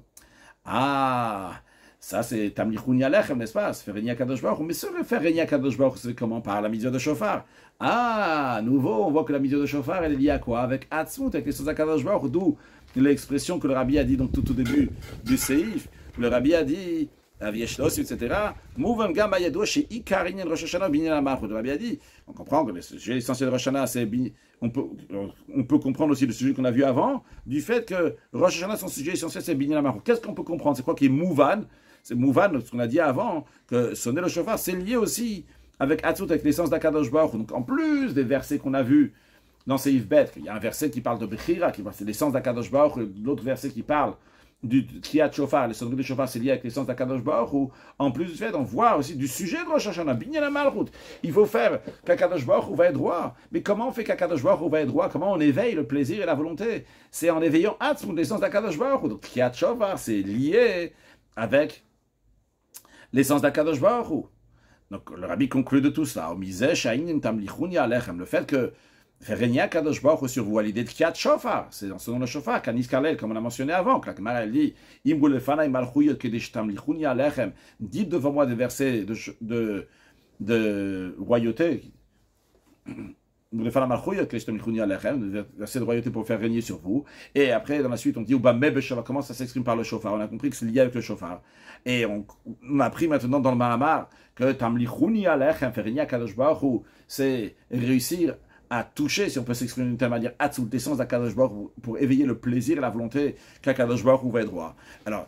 [SPEAKER 1] Ah, ça c'est Tamlichun Yalechem, n'est-ce pas? Se faire régner Akadosh Baruch Hu. Mais se faire régner Akadosh Baruch Hu, c'est comment? Par la mitzvah de Shofar. Ah, à nouveau, on voit que la mitzvah de Shofar, elle est liée à quoi? Avec Atzmut, avec l'essence d'Akadosh Baruch Hu. D'où l'expression que le Rabbi a dit donc, tout au début du Seif. Le Rabbi a dit, etc. Le Rabbi a dit, on comprend que le sujet essentiel de Rosh Hashanah, c'est on peut comprendre aussi le sujet qu'on a vu avant, du fait que Rosh Hashanah, son sujet essentiel, c'est Binyan HaMalchut. Qu'est-ce qu'on peut comprendre? C'est quoi qui est Mouvan? C'est Mouvan, ce qu'on a dit avant, que sonner le shofar, c'est lié aussi avec Atzut, avec l'essence d'Akadosh Baruch Hu. Donc en plus des versets qu'on a vus dans Seif Bet, il y a un verset qui parle de Bechira, qui parle de l'essence d'Akadosh Baruch Hu, l'autre verset qui parle du Kriyat Shofar, les sonneries de Shofar, c'est lié avec l'essence d'Akadosh Baruch Hu. En plus du fait, on voit aussi du sujet de Rosh Hashanah, Binyan HaMalchut. Il faut faire qu'Akadosh Baruch Hu va être roi. Mais comment on fait qu'Akadosh Baruch Hu va être roi? Comment on éveille le plaisir et la volonté? C'est en éveillant Atzmut, l'essence d'Akadosh Baruch Hu. Donc Kriyat Shofar, c'est lié avec l'essence d'Akadosh Baruch Hu. Donc le Rabbi conclut de tout cela. Le fait que faire régner Kadosh Baruch Hu sur vous à l'idée de Kriyat Shofar, c'est selon le Shofar, Kanis Kalel, comme on a mentionné avant, que la Gemara elle dit, dites devant moi des versets de royauté, des versets de royauté pour faire régner sur vous. Et après, dans la suite, on dit, comment ça s'exprime par le Shofar? On a compris que c'est lié avec le Shofar. Et on a appris maintenant dans le Mahamar que Tamlichuni Alechem, faire régner Kadosh Baruch Hu, c'est réussir à toucher, si on peut s'exprimer d'une telle manière, Atzut, l'essence d'Akadosh Baruch Hu, pour éveiller le plaisir et la volonté qu'Akadosh Baruch Hu va être roi. Alors,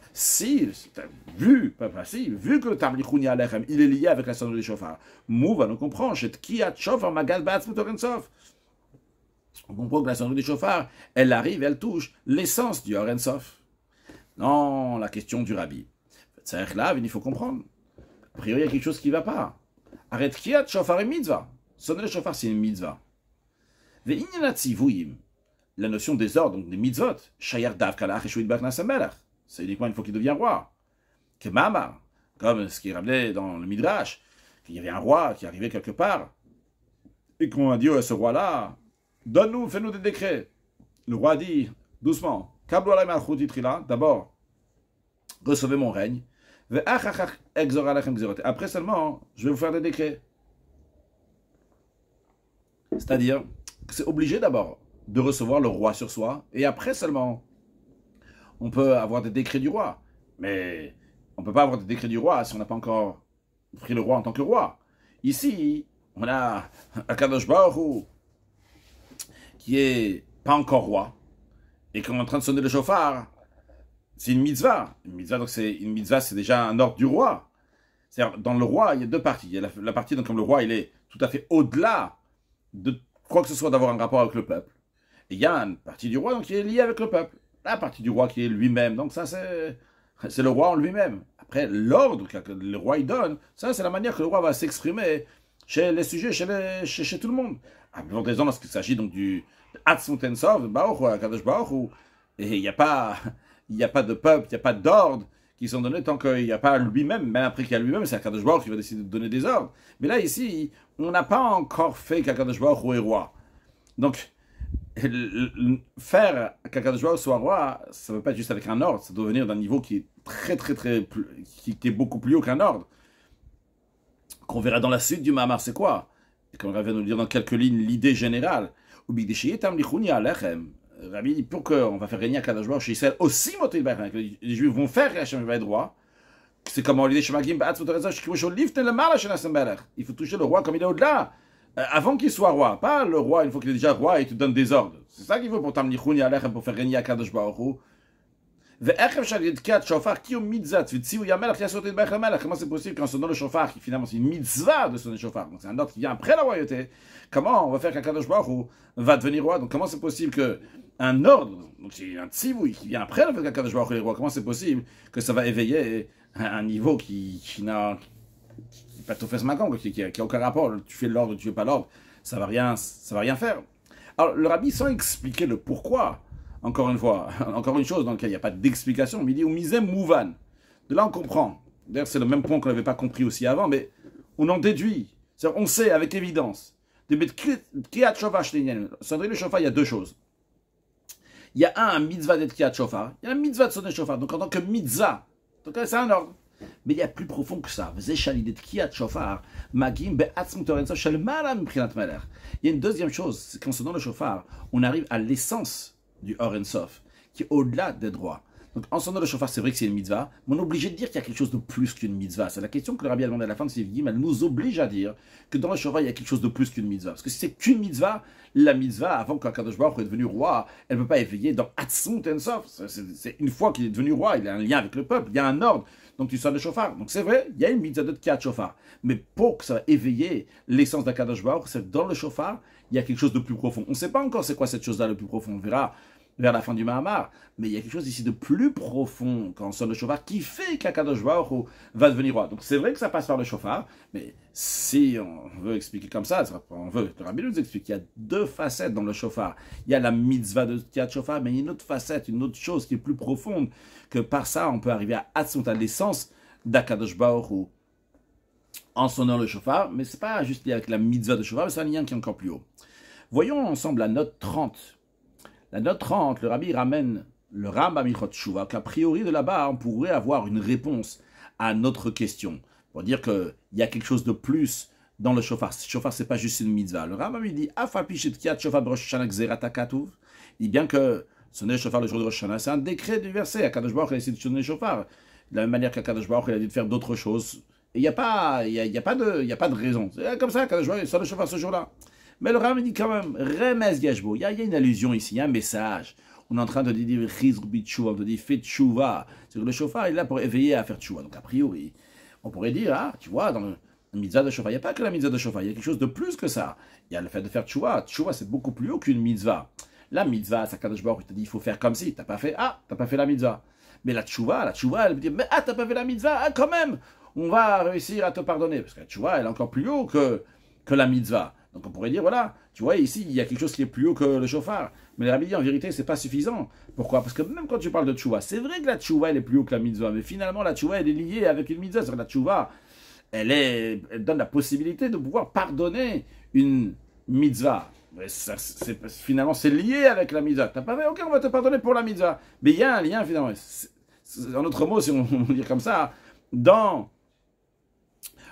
[SPEAKER 1] vu que le Tamlichuni Alechem, il est lié avec la sonnerie du Shofar, Mouva, on comprend, chez Kriyat Shofar, Magad Ba'atzmut Orensof. On comprend que la sonnerie du Shofar, elle arrive, elle touche l'essence du Orensof. Non, la question du Rabbi. C'est là, il faut comprendre. A priori, il y a quelque chose qui ne va pas. Arrête Kriyat Shofar et mitzvah. Sonner le Shofar, c'est une mitzvah. La notion des ordres, donc des mitzvot, c'est uniquement une fois qu'il devient roi. Que Mama, comme ce qui est rappelé dans le Midrash, qu'il y avait un roi qui arrivait quelque part, et qu'on a dit à ce roi-là, donne-nous, fais-nous des décrets. Le roi dit, doucement, d'abord, recevez mon règne, après seulement, je vais vous faire des décrets. C'est-à-dire, c'est obligé d'abord de recevoir le roi sur soi, et après seulement, on peut avoir des décrets du roi. Mais on ne peut pas avoir des décrets du roi si on n'a pas encore pris le roi en tant que roi. Ici, on a Akadosh Baruch Hu qui est pas encore roi, et qu'on est en train de sonner le shofar. C'est une mitzvah. Une mitzvah, donc c'est déjà un ordre du roi. C'est-à-dire, dans le roi, il y a deux parties. Il y a la partie, donc comme le roi, il est tout à fait au-delà de quoi que ce soit d'avoir un rapport avec le peuple. Et il y a une partie du roi donc, qui est liée avec le peuple. La partie du roi qui est lui-même. Donc ça, c'est le roi en lui-même. Après, l'ordre que le roi il donne, ça, c'est la manière que le roi va s'exprimer chez les sujets, chez tout le monde. À plus raison lorsqu'il s'agit donc du Atzmut Ensov, Kadosh Baruch Hu, et il n'y a pas de peuple, il n'y a pas d'ordre qui sont donnés tant qu'il n'y a pas lui-même, même après qu'il y a lui-même, c'est Akadosh Baruch Hu qui va décider de donner des ordres. Mais là, ici, on n'a pas encore fait qu'Akadosh Baruch Hu est roi. Donc, faire qu'Akadosh Baruch Hu soit roi, ça ne veut pas être juste avec un ordre, ça doit venir d'un niveau qui est qui est beaucoup plus haut qu'un ordre. Qu'on verra dans la suite du Mahamar, c'est quoi? Et comme on va nous dire dans quelques lignes l'idée générale. Rabbi dit, pour qu'on va faire régner Akadosh Baruch Hu chez Israël, aussi les Juifs vont faire Hachem va être roi. C'est comme on dit, il faut toucher le roi comme il est au-delà, avant qu'il soit roi. Pas le roi, une fois qu'il est déjà roi, il te donne des ordres. C'est ça qu'il faut pour faire régner Akadosh Baruch Hu. Comment c'est possible qu'en sonnant le shofar, qui finalement c'est une mitzvah de sonner le shofar, donc c'est un ordre qui vient après la royauté, comment on va faire qu'Akadosh Baruch Hu va devenir roi? Donc comment c'est possible qu'un ordre, donc c'est un tzivouï qui vient après le fait qu'Akadosh Baruch Hu est roi, comment c'est possible que ça va éveiller un niveau qui n'a pas tout fait ce matin, qui n'a aucun rapport, tu fais l'ordre, tu fais pas l'ordre, ça va rien faire. Alors le rabbi, sans expliquer le pourquoi, encore une fois, encore une chose dans laquelle il n'y a pas d'explication, mais il dit « Umizem mouvan ». De là, on comprend. D'ailleurs, c'est le même point qu'on n'avait pas compris aussi avant, mais on en déduit. C'est-à-dire, on sait avec évidence. Kriyat Shofar, sonner le shofar, il y a deux choses. Il y a un mitzvah d'être Kriyat Shofar, il y a un mitzvah de sonner le shofar. Donc, en tant que mitzvah, c'est un ordre. Mais il y a plus profond que ça. Il y a une deuxième chose, c'est qu'en sonnant le shofar, on arrive à l'essence du Or Ensof, qui est au-delà des droits. Donc, en sonnant le chauffard, c'est vrai que c'est une mitzvah, mais on est obligé de dire qu'il y a quelque chose de plus qu'une mitzvah. C'est la question que le rabbi a demandé à la fin de ses vidéos, mais elle nous oblige à dire que dans le chauffard, il y a quelque chose de plus qu'une mitzvah. Parce que si c'est qu'une mitzvah, la mitzvah, avant qu'Akadosh Baruch Hu est devenu roi, elle ne peut pas éveiller dans Atzmut Ensof. C'est une fois qu'il est devenu roi, il a un lien avec le peuple, il y a un ordre. Donc tu sonnes le chauffard. Donc c'est vrai, il y a une mitzvah de Tkiat chauffard. Mais pour que ça va éveiller l'essence d'Akadosh Baruch Hu, c'est que dans le chauffard, il y a quelque chose de plus profond. On ne sait pas encore c'est quoi cette chose-là le plus profond. On verra vers la fin du Mahamar. Mais il y a quelque chose ici de plus profond quand on sonne le chauffard qui fait qu'Akadosh Baruch Hu va devenir roi. Donc c'est vrai que ça passe par le chauffard, mais si on veut expliquer comme ça, le rabbi nous explique qu'il y a deux facettes dans le chauffard. Il y a la mitzvah de Tkiat chauffard, mais il y a une autre facette, une autre chose qui est plus profonde, que par ça on peut arriver à Atzmut, à l'essence d'Akadosh Baruch Hu en sonnant le chauffard, mais ce n'est pas juste lié avec la mitzvah de chauffard, mais c'est un lien qui est encore plus haut. Voyons ensemble la note 30. La note 30, le rabbi ramène le Rambam Ilchot Tshuva, qu'a priori de là-bas, on pourrait avoir une réponse à notre question. Pour dire qu'il y a quelque chose de plus dans le chauffard. Le chauffard, ce n'est pas juste une mitzvah. Le Rambam il dit il dit bien que sonner le chauffard le jour de Rosh Hashanah, c'est un décret du verset. Akadosh Baruch Hu a essayé de sonner le chauffard. De la même manière qu'Akadosh Baruch Hu a dit de faire d'autres choses. Et il n'y a pas de raison. C'est comme ça qu'Akadosh Baruch Hu sonne le chauffard ce jour-là. Mais le Rambam dit quand même, Remez Yashbo, il y a une allusion ici, il y a un message. On est en train de dire Chizr Bitshuva, de dire fais Tshuva. C'est que le chauffard est là pour éveiller à faire Tshuva. Donc a priori, on pourrait dire, ah, tu vois, dans le mitzvah de chauffard, il n'y a pas que la mitzvah de chauffard, il y a quelque chose de plus que ça. Il y a le fait de faire Tshuva. Tshuva, c'est beaucoup plus haut qu'une mitzvah. La mitzvah, c'est Kadosh Baruch Hu te dit, il faut faire comme si, t'as pas fait la mitzvah. Mais la Tshuva, elle veut dire, mais t'as pas fait la mitzvah, ah, quand même, on va réussir à te pardonner. Parce que la Tshuva, elle est encore plus haut que la mitzvah. Donc on pourrait dire, voilà, tu vois, ici, il y a quelque chose qui est plus haut que le chauffard. Mais le rabbi dit, en vérité, c'est pas suffisant. Pourquoi? Parce que même quand tu parles de tchouva, c'est vrai que la tchouva, elle est plus haut que la mitzvah. Mais finalement, la tchouva, elle est liée avec une mitzvah. C'est-à-dire la tchouva, elle donne la possibilité de pouvoir pardonner une mitzvah. Mais finalement, c'est lié avec la mitzvah. T'as pas fait, ok, on va te pardonner pour la mitzvah. Mais il y a un lien, finalement. En autre mot, si on veut dire comme ça, dans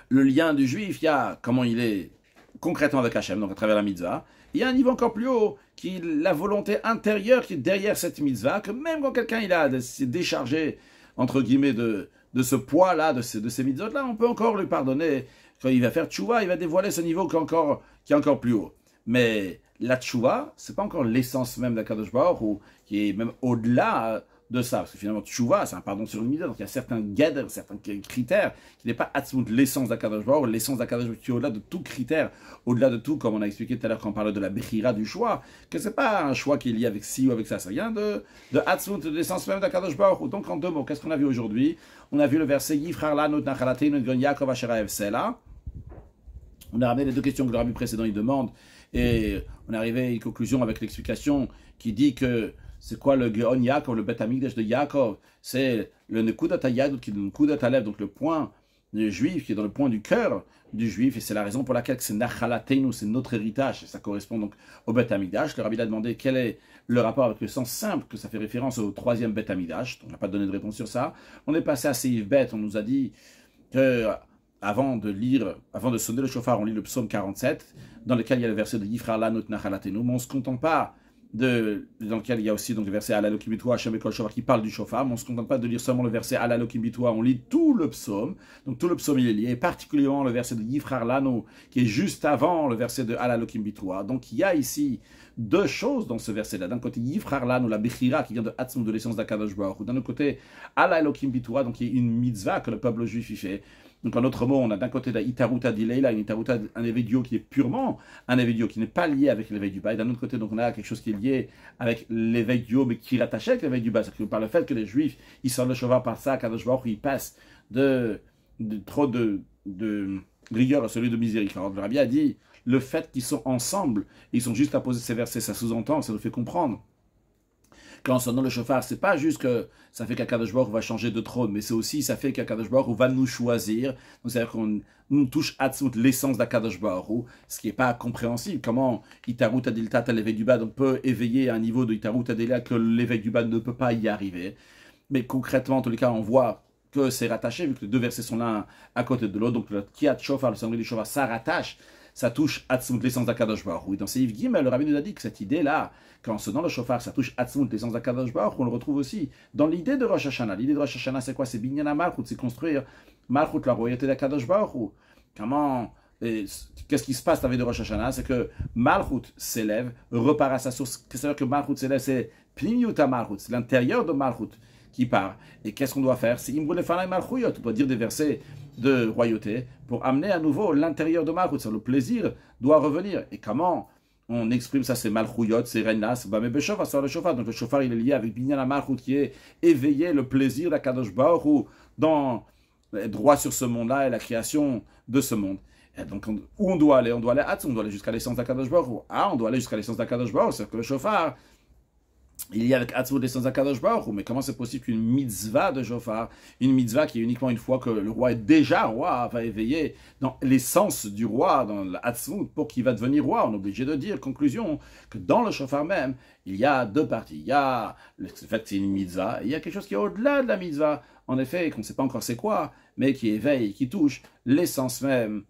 [SPEAKER 1] le lien du juif, il y a comment il est concrètement avec Hachem, donc à travers la mitzvah. Il y a un niveau encore plus haut, qui est la volonté intérieure qui est derrière cette mitzvah, que même quand quelqu'un s'est déchargé, entre guillemets, de ce poids-là, de ces mitzvot-là, on peut encore lui pardonner. Quand il va faire tchouva, il va dévoiler ce niveau qui est encore plus haut. Mais la tchouva, c'est pas encore l'essence même d'Akadosh Baruch Hu, qui est même au-delà de ça, parce que finalement, tchouva, c'est un pardon sur une mitzvah, donc il y a certains guedes, certains critères qui n'est pas Atzmut, l'essence d'Akadosh Baruch Hu, l'essence d'Akadosh Baruch Hu, qui est au-delà de tout critère, au-delà de tout, comme on a expliqué tout à l'heure quand on parlait de la Bechira, du choix, que c'est pas un choix qui est lié avec ci ou avec ça, vient de Atzmut, de l'essence même d'Akadosh Baruch Hu. Donc en deux mots, qu'est-ce qu'on a vu aujourd'hui? On a vu le verset Yifrar Lanot Nachalateinu Gon Yaakov Asher Ha'ev Sela. On a ramené les deux questions que le rabbi précédent il demande, et on est arrivé à une conclusion avec l'explication qui dit que c'est quoi le Geon Yaakov, le Bet Hamikdash de Yaakov? C'est le Nekudat HaYadut qui est le Nekudat HaLev, donc le point du juif qui est dans le point du cœur du juif, et c'est la raison pour laquelle c'est Nachalateinu, c'est notre héritage, et ça correspond donc au Bet Hamikdash. Le rabbi a demandé quel est le rapport avec le sens simple, que ça fait référence au troisième Bet Hamikdash. On n'a pas donné de réponse sur ça. On est passé à Seif Bet, on nous a dit que avant de sonner le chauffard, on lit le psaume 47, dans lequel il y a le verset de Yifra Lanot Nachalateinu, mais on ne se contente pas dans lequel il y a aussi donc, le verset Alalokim Bitoua, Hashem Ekol Shofar qui parle du chauffard, mais on ne se contente pas de lire seulement le verset Alalokim Bitoua, on lit tout le psaume, donc tout le psaume il est lié, et particulièrement le verset de Yifrar Lano, qui est juste avant le verset de Alalokim Bitoua. Donc il y a ici deux choses dans ce verset-là. D'un côté, Yifrar Lano, la Bechira, qui vient de Hatzmut, de l'essence d'Akadosh Baruch Hu. D'un autre côté, Alalokim Bitoua, donc il y a une mitzvah que le peuple juif y fait. Donc en autre mot, on a d'un côté la Itaruta d'Ileila, une Itaruta, un éveil du haut qui est purement un éveil du haut, qui n'est pas lié avec l'éveil du bas. Et d'un autre côté, donc on a quelque chose qui est lié avec l'éveil du haut, mais qui est rattaché avec l'éveil du bas. C'est-à-dire par le fait que les Juifs, ils sortent le chauffard par ça, Kadosh Baruch Hu, ils passent trop de rigueur à celui de miséricorde. Le Rabbi a dit, le fait qu'ils sont ensemble, ils sont juste à poser ces versets, ça sous-entend, ça nous fait comprendre qu'en sonnant le chauffard, c'est pas juste que ça fait qu'Akadosh Baruch Hu va changer de trône, mais c'est aussi, ça fait qu'Akadosh Baruch Hu va nous choisir. Donc c'est-à-dire qu'on nous touche Atzmut, l'essence d'Akadosh Baruch Hu, ce qui n'est pas compréhensible. Comment Itarut Adiltat à l'éveil du bas donc, peut éveiller un niveau de Itarut Adiltat que l'éveil du bas ne peut pas y arriver. Mais concrètement, en tous les cas, on voit que c'est rattaché, vu que les deux versets sont l'un à côté de l'autre. Donc le Kiat Shofar, le sonnerie du Shofar, ça rattache ça touche Atzmut, l'essence d'Akadosh Baruch Hu. Et dans Seif Gimel, le Rabbi nous a dit que cette idée-là, quand sonnant le shofar, ça touche Atzmut, l'essence d'Akadosh Baruch Hu, on le retrouve aussi dans l'idée de Rosh Hashanah. L'idée de Rosh Hashanah, c'est quoi? C'est Binyan Malchut, c'est construire Malchut, la royauté d'Akadosh Baruch Hu. Comment, qu'est-ce qui se passe dans la vie de Rosh Hashanah? C'est que Malchut s'élève, repart à sa source. C'est-à-dire que Malchut s'élève, c'est Pnimiuta Malchut, c'est l'intérieur de Malchut qui part. Et qu'est-ce qu'on doit faire? C'est Imrou Lefanai Malchuyot. On doit dire des versets de royauté pour amener à nouveau l'intérieur de Malchut. Le plaisir doit revenir. Et comment on exprime ça? C'est Malchuyot, c'est Renas, Bamé Beshofar, c'est le shofar. Donc le shofar, il est lié avec Binyan Malchut qui est éveillé le plaisir d'Akadosh Baruch Hu dans droit sur ce monde-là et la création de ce monde. Et donc, où on doit aller? On doit aller à Atzmut, on doit aller jusqu'à l'essence d'Akadosh Baruch Hu. On doit aller jusqu'à l'essence d'Akadosh Baruch Hu. C'est-à-dire que le shofar, il y a avec Atzmut l'essence d'Akadosh Baruch Hu, mais comment c'est possible qu'une mitzvah de shofar, une mitzvah qui est uniquement une fois que le roi est déjà roi, va éveiller dans l'essence du roi, dans l'Atzmut, pour qu'il va devenir roi? On est obligé de dire, conclusion, que dans le shofar même, il y a deux parties. Il y a le fait que c'est une mitzvah, et il y a quelque chose qui est au-delà de la mitzvah, en effet, qu'on ne sait pas encore c'est quoi, mais qui éveille, qui touche l'essence même,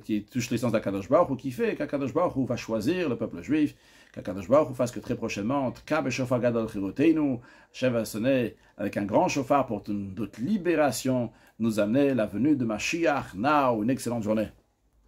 [SPEAKER 1] qui touche l'essence d'Akadosh Baruch Hu, qui fait qu'Akadosh Baruch Hu va choisir le peuple juif, qu'Akadosh Baruch Hu fasse que très prochainement, Tka b'shofar gadol chiroteinu, Hashem va sonner avec un grand shofar pour notre libération, nous amener la venue de Mashiach. Now, une excellente journée.